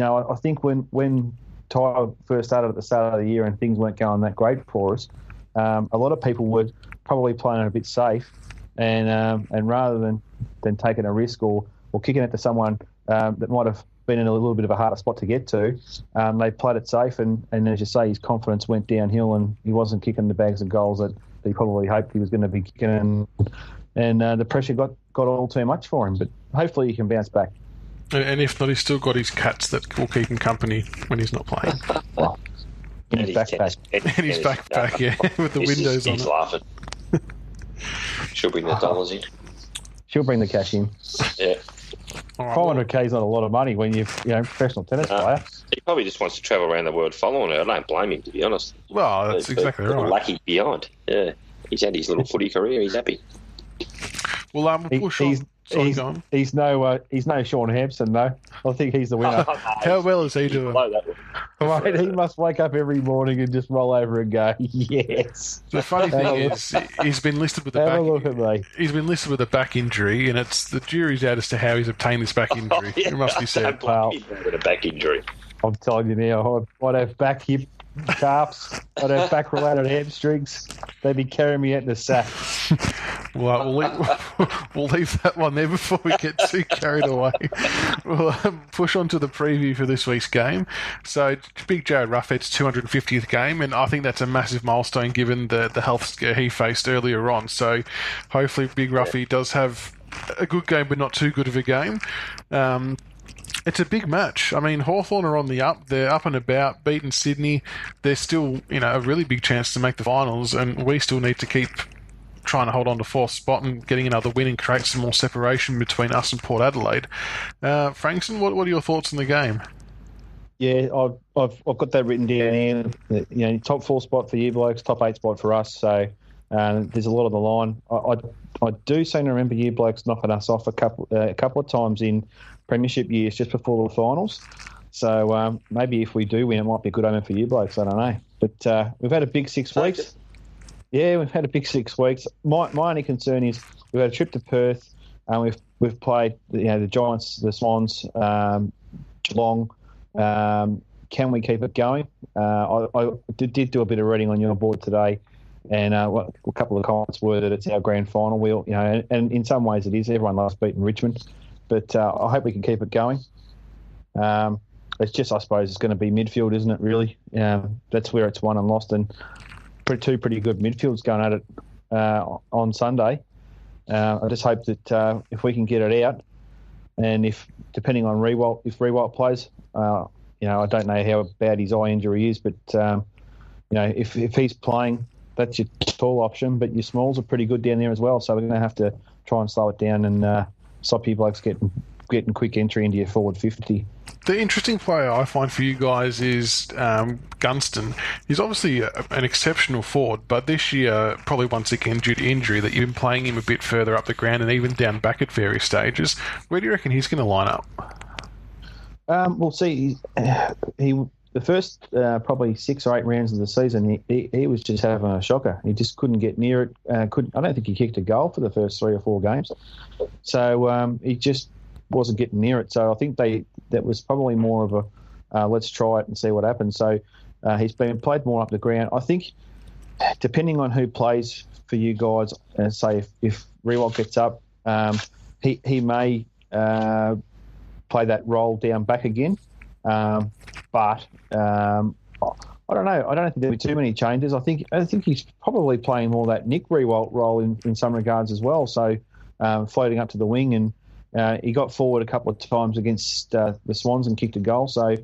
S3: I think when Ty first started at the start of the year and things weren't going that great for us, a lot of people were probably playing it a bit safe, and rather than taking a risk or kicking it to someone that might have been in a little bit of a harder spot to get to, they played it safe, and as you say, his confidence went downhill and he wasn't kicking the bags of goals that he probably hoped he was going to be kicking, and the pressure got all too much for him. But hopefully he can bounce back.
S1: And if not, he's still got his cats that will keep him company when he's not playing.
S3: Well, in his backpack.
S1: In his backpack, yeah, with the windows on it.
S2: He's laughing. She'll bring the dollars in.
S3: She'll bring the cash in.
S2: Yeah.
S3: 500k is not a lot of money when you're professional tennis player.
S2: He probably just wants to travel around the world following her. I don't blame him, to be honest.
S1: Well, that's exactly right.
S2: Lucky beyond. Yeah. He's had his little footy career. He's happy.
S1: Well, we'll push on.
S3: He's no Sean Hampson, though. I think he's the winner.
S1: How well is he doing?
S3: Right, he must wake up every morning and just roll over and go, yes.
S1: The funny thing is, he's been listed with a back.
S3: Have a look at me.
S1: He's been listed with a back injury, and it's the jury's out as to how he's obtained this back injury. It must be said.
S2: With a back injury.
S3: I'm telling you now, I'd have back hip calves. I'd have back-related hamstrings. They'd be carrying me out in the sack.
S1: Well, we'll leave that one there before we get too carried away. We'll push on to the preview for this week's game. So, Big Jared Ruffhead's 250th game, and I think that's a massive milestone given the health scare he faced earlier on. So, hopefully Big Ruffy does have a good game, but not too good of a game. It's a big match. I mean, Hawthorn are on the up. They're up and about, beating Sydney. They're still, a really big chance to make the finals, and we still need to keep trying to hold on to fourth spot and getting another win and create some more separation between us and Port Adelaide. Frankston, what are your thoughts on the game?
S3: Yeah, I've got that written down here. Top 4 spot for you blokes, top 8 spot for us. So there's a lot on the line. I do seem to remember you blokes knocking us off a couple of times in premiership years just before the finals. So maybe if we do win, it might be a good omen for you blokes. I don't know. But we've had a big 6 weeks. Yeah, we've had a big 6 weeks. My only concern is we've had a trip to Perth. We've played the Giants, the Swans, Geelong. Can we keep it going? I did do a bit of reading on your board today, and a couple of comments were that it's our grand final. And in some ways it is. Everyone loves beating Richmond, but I hope we can keep it going. It's just, I suppose, it's going to be midfield, isn't it? Really, that's where it's won and lost, and two pretty good midfields going at it on Sunday. I just hope that if we can get it out, and if depending on Rewalt, if Rewalt plays, I don't know how bad his eye injury is, but if he's playing, that's your tall option. But your smalls are pretty good down there as well, so we're going to have to try and slow it down and stop you blokes getting quick entry into your forward 50.
S1: The interesting player I find for you guys is Gunston. He's obviously an exceptional forward, but this year, probably once again due to injury, that you've been playing him a bit further up the ground and even down back at various stages. Where do you reckon he's going to line up?
S3: We'll see. The first probably 6 or 8 rounds of the season, he was just having a shocker. He just couldn't get near it. I don't think he kicked a goal for the first 3 or 4 games. So he just wasn't getting near it. So I think that was probably more of a let's try it and see what happens. So he's been played more up the ground. I think depending on who plays for you guys, say if Rewalt gets up, he may play that role down back again. But I don't know. I don't think there'll be too many changes. I think he's probably playing more that Nick Rewalt role in some regards as well. So floating up to the wing, and he got forward a couple of times against the Swans and kicked a goal. So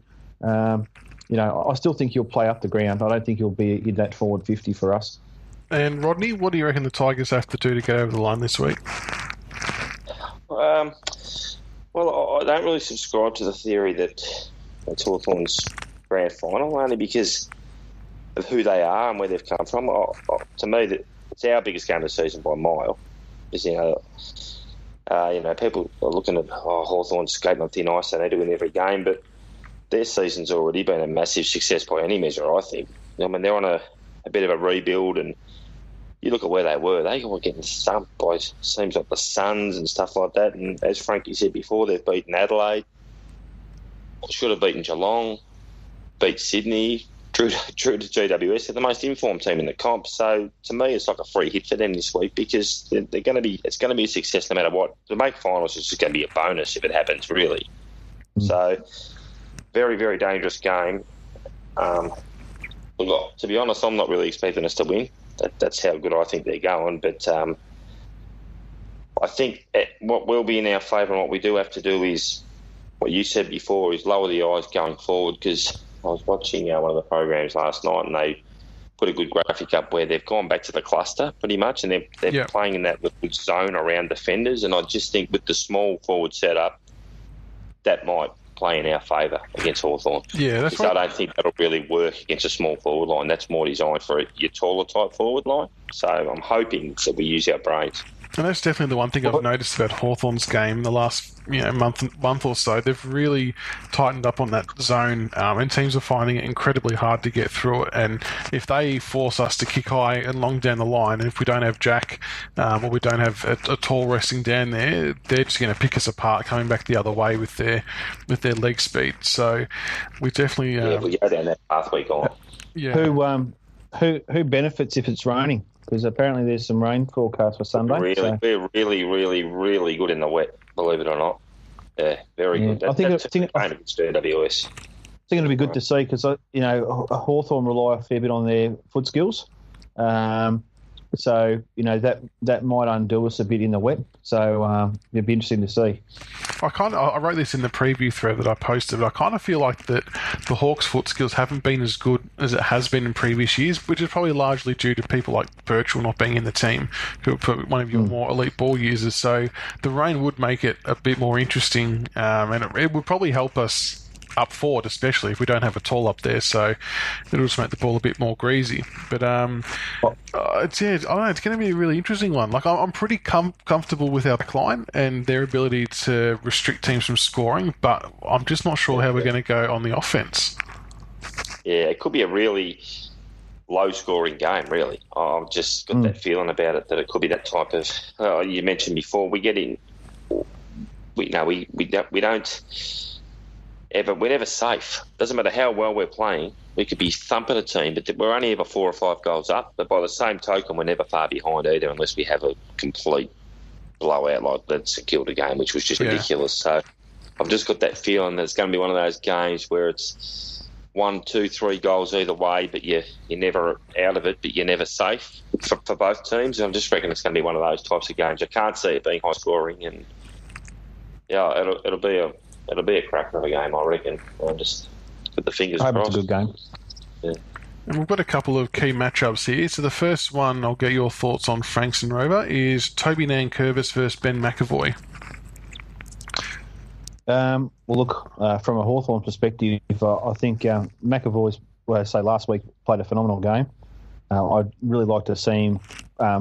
S3: I still think he'll play up the ground. I don't think he'll be in that forward 50 for us.
S1: And Rodney, what do you reckon the Tigers have to do to get over the line this week?
S2: Well, I don't really subscribe to the theory that it's Hawthorn's grand final, only because of who they are and where they've come from. To me, it's our biggest game of the season by a mile. People are looking at Hawthorn skating on thin ice, and they do in every game, but their season's already been a massive success by any measure, I think. I mean, they're on a bit of a rebuild, and you look at where they were getting thumped by seems like the Suns and stuff like that. And as Frankie said before, they've beaten Adelaide, should have beaten Geelong, beat Sydney, drew to GWS. They're the most informed team in the comp. So to me, it's like a free hit for them this week, because it's going to be a success no matter what. To make finals is just going to be a bonus if it happens, really. So very, very dangerous game. Look, to be honest, I'm not really expecting us to win. That's how good I think they're going. But I think what will be in our favour and what we do have to do is what you said before, is lower the eyes going forward, because I was watching one of the programs last night, and they put a good graphic up where they've gone back to the cluster pretty much, and they're playing in that little zone around defenders. And I just think with the small forward setup, that might play in our favour against Hawthorn.
S1: Yeah, that's right.
S2: I don't think that'll really work against a small forward line. That's more designed for your taller type forward line. So I'm hoping that we use our brains.
S1: And that's definitely the one thing I've noticed about Hawthorn's game in the last month or so. They've really tightened up on that zone, and teams are finding it incredibly hard to get through it. And if they force us to kick high and long down the line, and if we don't have Jack or we don't have a tall resting down there, they're just going to pick us apart coming back the other way with their leg speed. So we definitely
S2: we go down that path week on.
S1: Yeah.
S3: Who benefits if it's raining? Because apparently there's some rain forecast for Sunday.
S2: We're really, really, really good in the wet, believe it or not. Yeah, very good. I think against GWS.
S3: I think it'll be good to see, because Hawthorn rely a fair bit on their foot skills. So that might undo us a bit in the wet. So it'd be interesting to see.
S1: I wrote this in the preview thread that I posted, but I kind of feel like that the Hawks' foot skills haven't been as good as it has been in previous years, which is probably largely due to people like Birchall not being in the team, who are one of your more elite ball users. So the rain would make it a bit more interesting, and it would probably help us up forward, especially if we don't have a tall up there, so it'll just make the ball a bit more greasy. But I don't know, it's going to be a really interesting one. Like, I'm pretty comfortable with our backline and their ability to restrict teams from scoring, but I'm just not sure how we're going to go on the offense.
S2: Yeah, it could be a really low-scoring game, really. I've just got that feeling about it, that it could be that type of... you mentioned before, we get in... We don't... We're never safe. Doesn't matter how well we're playing. We could be thumping a team, but we're only ever 4 or 5 goals up. But by the same token, we're never far behind either, unless we have a complete blowout like that St Kilda game, which was just ridiculous. So I've just got that feeling that it's going to be one of those games where it's 1, 2, 3 goals either way, but you're never out of it, but you're never safe for both teams. And I'm just reckon it's going to be one of those types of games. I can't see it being high scoring, and it'll be a cracker of a game, I reckon. I'll just put the fingers crossed.
S3: I hope it's a good game.
S2: Yeah.
S1: And we've got a couple of key matchups here. So the first one, I'll get your thoughts on Frankston Rover, is Toby Nankervis versus Ben McAvoy.
S3: Well, look, from a Hawthorn perspective, I think McAvoy's, last week, played a phenomenal game. I'd really like to see him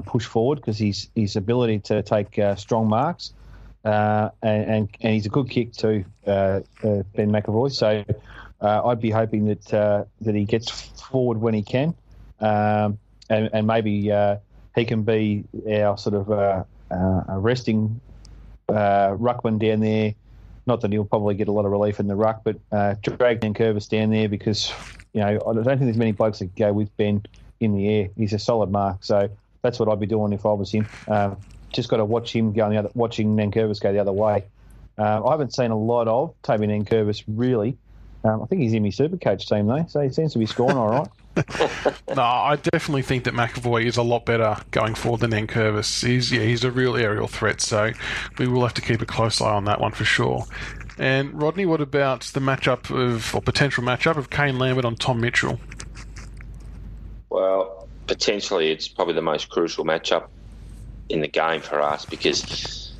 S3: push forward, because his ability to take strong marks, and he's a good kick too, Ben McAvoy. So I'd be hoping that he gets forward when he can, and maybe he can be our sort of a resting ruckman down there. Not that he'll probably get a lot of relief in the ruck, but drag Nankervis down there, because I don't think there's many blokes that go with Ben in the air. He's a solid mark, so that's what I'd be doing if I was him. Just got to watch him watching Nankervis go the other way. I haven't seen a lot of Toby Nankervis, really. I think he's in my Supercoach team, though, so he seems to be scoring all right.
S1: No, I definitely think that McAvoy is a lot better going forward than Nankervis. He's a real aerial threat, so we will have to keep a close eye on that one for sure. And Rodney, what about the potential matchup of Kane Lambert on Tom Mitchell?
S2: Well, potentially it's probably the most crucial matchup in the game for us because,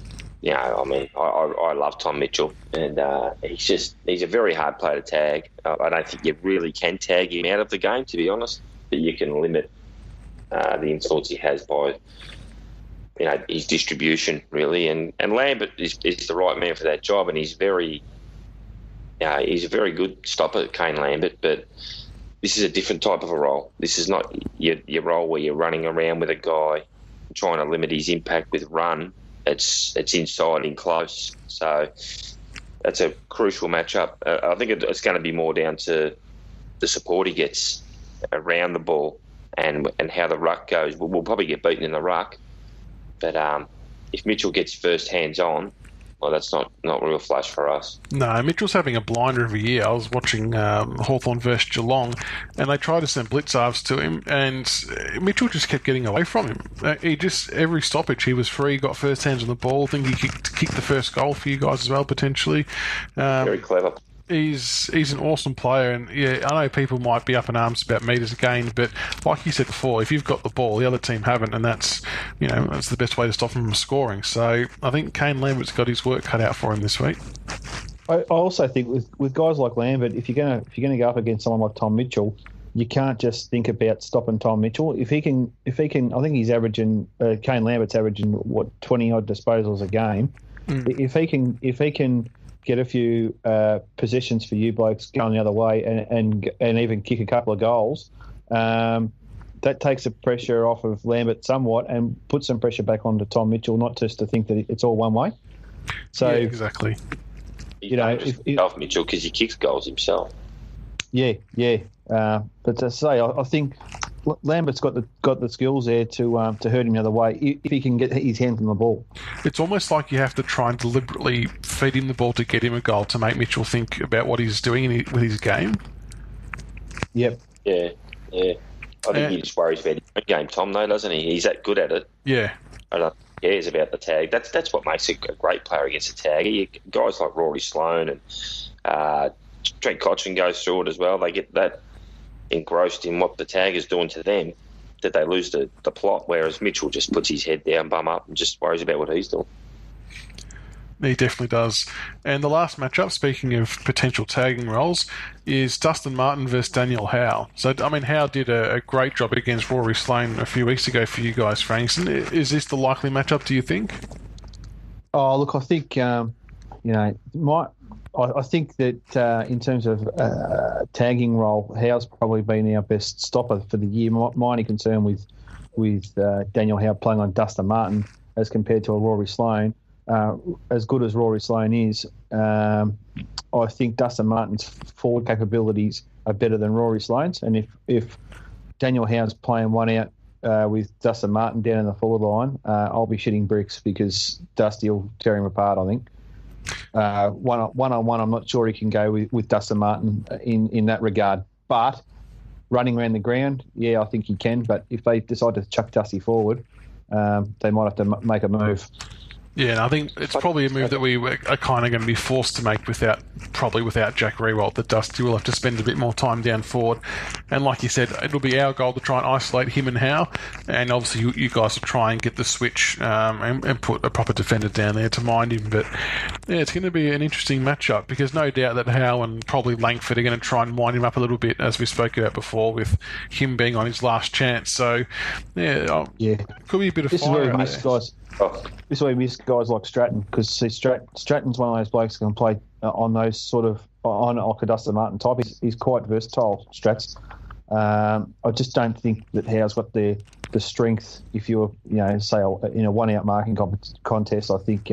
S2: I love Tom Mitchell, and he's a very hard player to tag. I don't think you really can tag him out of the game, to be honest, but you can limit the influence he has by his distribution, really. And Lambert is the right man for that job, and he's a very good stopper, Kane Lambert, but this is a different type of a role. This is not your role where you're running around with a guy trying to limit his impact with run. It's inside in close. So that's a crucial matchup. I think it's going to be more down to the support he gets around the ball and how the ruck goes. We'll probably get beaten in the ruck, but if Mitchell gets first hands on, well, that's not real flash for us.
S1: No, Mitchell's having a blinder of a year. I was watching Hawthorn versus Geelong, and they tried to send blitz-halves to him, and Mitchell just kept getting away from him. Every stoppage, he was free, got first hands on the ball. I think he kicked the first goal for you guys as well, potentially.
S2: Very clever.
S1: He's an awesome player, and I know people might be up in arms about metres gained, but like you said before, if you've got the ball, the other team haven't, and that's the best way to stop him from scoring. So I think Kane Lambert's got his work cut out for him this week.
S3: I also think with guys like Lambert, if you're going to go up against someone like Tom Mitchell, you can't just think about stopping Tom Mitchell. If he can, I think he's averaging Kane Lambert's averaging 20 odd disposals a game. If he can get a few possessions for you blokes going the other way and even kick a couple of goals, that takes the pressure off of Lambert somewhat and puts some pressure back onto Tom Mitchell, not just to think that it's all one way. So
S1: yeah, exactly.
S2: Off Mitchell because he kicks goals himself.
S3: Yeah. But to say, I think Lambert's got the skills there to hurt him the other way if he can get his hands on the ball.
S1: It's almost like you have to try and deliberately feed him the ball to get him a goal to make Mitchell think about what he's doing with his game.
S3: Yep.
S2: Yeah. I think he just worries about his own game, Tom, though, doesn't he? He's that good at it.
S1: Yeah.
S2: I don't think he cares about the tag. That's what makes a great player against a tag. Guys like Rory Sloane and Trent Cotchin goes through it as well. They get that engrossed in what the tag is doing to them that they lose the plot, whereas Mitchell just puts his head down, bum up, and just worries about what he's doing.
S1: He definitely does. And the last matchup, speaking of potential tagging roles, is Dustin Martin versus Daniel Howe. So, Howe did a great job against Rory Sloane a few weeks ago for you guys, Frankston. Is this the likely matchup, do you think?
S3: Oh, look, I think, I think that in terms of tagging role, Howe's probably been our best stopper for the year. My only concern with Daniel Howe playing on Dustin Martin as compared to a Rory Sloane, as good as Rory Sloane is, I think Dustin Martin's forward capabilities are better than Rory Sloane's. And if Daniel Howe's playing one out with Dustin Martin down in the forward line, I'll be shitting bricks because Dusty will tear him apart, I think. One-on-one, I'm not sure he can go with Dustin Martin in that regard. But running around the ground, yeah, I think he can. But if they decide to chuck Dusty forward, they might have to make a move.
S1: Yeah, and I think it's probably a move that we are kind of going to be forced to make without Jack Rewalt. That Dusty will have to spend a bit more time down forward. And like you said, it'll be our goal to try and isolate him and Howe. And obviously you guys will try and get the switch and put a proper defender down there to mind him. But yeah, it's going to be an interesting matchup because no doubt that Howe and probably Langford are going to try and wind him up a little bit, as we spoke about before, with him being on his last chance. So yeah, could be a bit of
S3: this
S1: fire.
S3: This is where we miss guys like Stratton, because Stratton's one of those blokes who can play on those sort of on like a Dustin Martin type. He's quite versatile, Strats. I just don't think that Howe's got the strength. If you're say in a one out marking contest, I think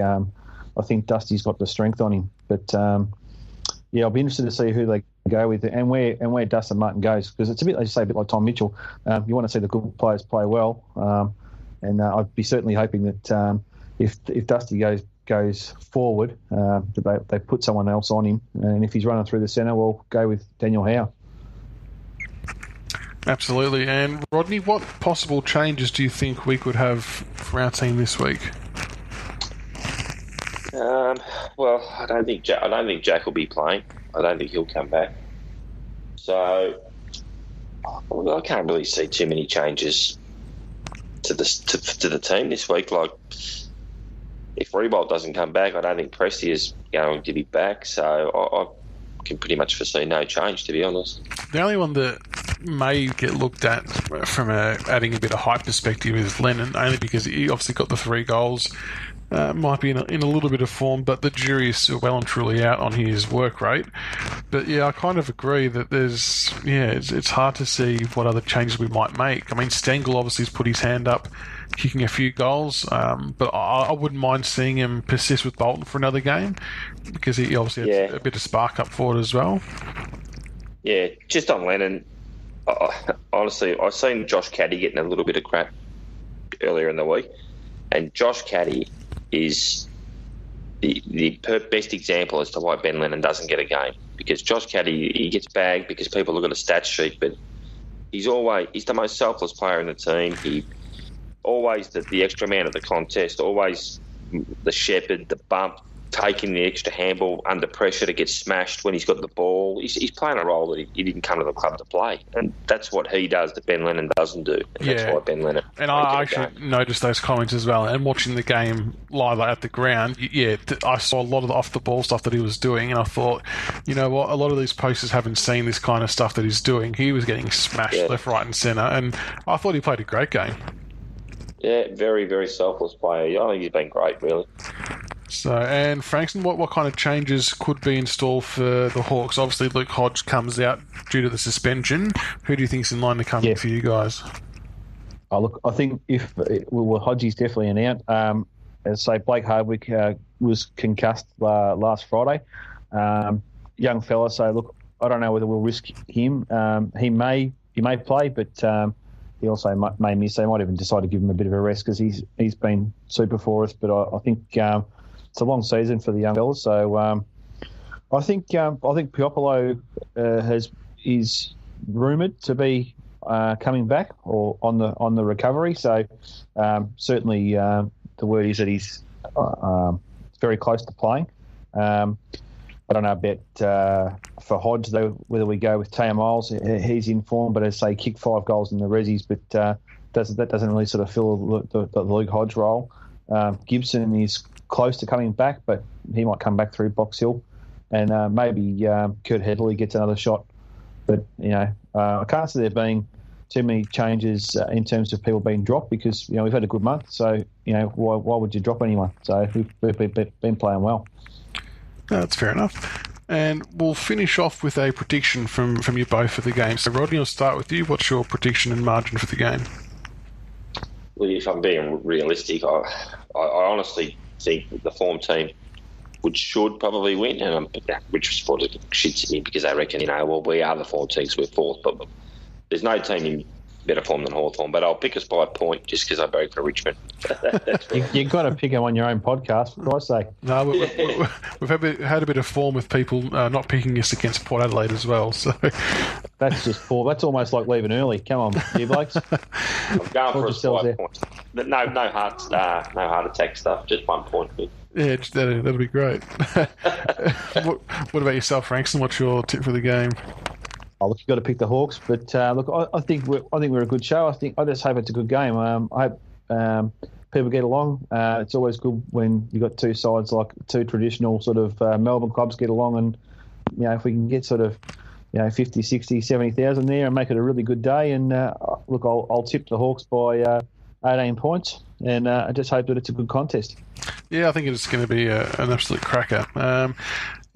S3: Dusty's got the strength on him. But I'll be interested to see who they go with and where Dustin Martin goes, because it's a bit like Tom Mitchell. You want to see the good players play well. And I'd be certainly hoping that if Dusty goes forward, that they put someone else on him. And if he's running through the centre, we'll go with Daniel Howe.
S1: Absolutely. And Rodney, what possible changes do you think we could have for our team this week?
S2: Well, I don't think Jack will be playing. I don't think he'll come back. So I can't really see too many changes to the team this week. Like, if Rebolt doesn't come back, I don't think Presti is going to be back. So I can pretty much foresee no change, to be honest.
S1: The only one that may get looked at from adding a bit of hype perspective is Lennon, only because he obviously got the 3 goals. Might be in a little bit of form, but the jury is well and truly out on his work rate. But yeah, I kind of agree that it's hard to see what other changes we might make. I mean, Stengel obviously has put his hand up, kicking a few goals, but I wouldn't mind seeing him persist with Bolton for another game, because he obviously had a bit of spark up for it as well.
S2: Yeah, just on Lennon, honestly, I've seen Josh Caddy getting a little bit of crap earlier in the week, and Josh Caddy is the best example as to why Ben Lennon doesn't get a game, because Josh Caddy, he gets bagged because people look at a stat sheet, but he's the most selfless player in the team. He always the extra man of the contest, always the shepherd, the bump, taking the extra handball under pressure to get smashed when he's got the ball. He's playing a role that he didn't come to the club to play, and that's what he does that Ben Lennon doesn't do. And that's why Ben Lennon.
S1: And I actually noticed those comments as well. And watching the game live at the ground, I saw a lot of the off the ball stuff that he was doing, and I thought, you know what, a lot of these posters haven't seen this kind of stuff that he's doing. He was getting smashed left, right, and centre, and I thought he played a great game.
S2: Yeah, very, very selfless player. I think he's been great, really.
S1: So, and Frankston, what kind of changes could be in store for the Hawks? Obviously, Luke Hodge comes out due to the suspension. Who do you think's in line to come in for you guys?
S3: Oh, look, I think Hodgie's definitely an out. As I say, Blake Hardwick was concussed last Friday. Young fella, so look, I don't know whether we'll risk him. He may play, but he also may miss. They might even decide to give him a bit of a rest because he's been super for us. But I think it's a long season for the young fellas. So I think Piopolo is rumoured to be coming back or on the recovery. So certainly the word is that he's very close to playing. I don't know about for Hodge, though, whether we go with Taya Miles. He's in form, but as I say, kicked 5 goals in the Rezzies, but that doesn't really sort of fill the Luke Hodge role. Gibson is close to coming back, but he might come back through Box Hill, and maybe Kurt Headley gets another shot. But I can't see there being too many changes in terms of people being dropped, because we've had a good month. So why would you drop anyone? So we've been playing well.
S1: No, that's fair enough. And we'll finish off with a prediction from you both for the game. So, Rodney, I'll start with you. What's your prediction and margin for the game?
S2: Well, if I'm being realistic, I honestly think the form team should probably win, and which sort of shits me because they reckon, we are the form teams, we're fourth, but there's no team in better form than Hawthorn, but I'll pick us by a point just because I broke for Richmond.
S3: You've got to pick them on your own podcast, for Christ's sake.
S1: No, we've had a bit of form with people not picking us against Port Adelaide as well. So
S3: that's just poor. That's almost like leaving early. Come on, you blokes.
S2: I'm going for a 5 points. No heart attack stuff. Just 1 point.
S1: Yeah, that'll be great. What about yourself, Frankston? What's your tip for the game?
S3: Oh, look, you've got to pick the Hawks, but look, I think we're a good show. I just hope it's a good game. I hope people get along. It's always good when you've got two sides, like two traditional sort of Melbourne clubs get along, and if we can get sort of 50, 60, 70,000 there and make it a really good day. And look, I'll tip the Hawks by 18 points, and I just hope that it's a good contest.
S1: Yeah, I think it's going to be an absolute cracker.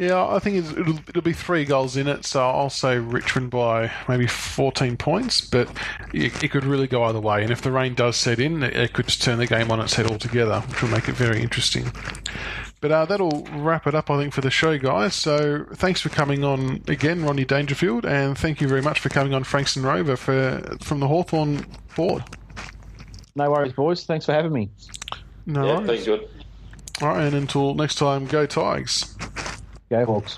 S1: I think it'll be 3 goals in it, so I'll say Richmond by maybe 14 points, but it could really go either way. And if the rain does set in, it could just turn the game on its head altogether, which will make it very interesting. But that'll wrap it up, I think, for the show, guys. So thanks for coming on again, Rodney Dangerfield, and thank you very much for coming on Frankston Rover from the Hawthorn board.
S3: No worries, boys. Thanks for having me.
S1: No worries.
S2: Thanks, good.
S1: All right, and until next time, go Tigers.
S3: Go Hawks.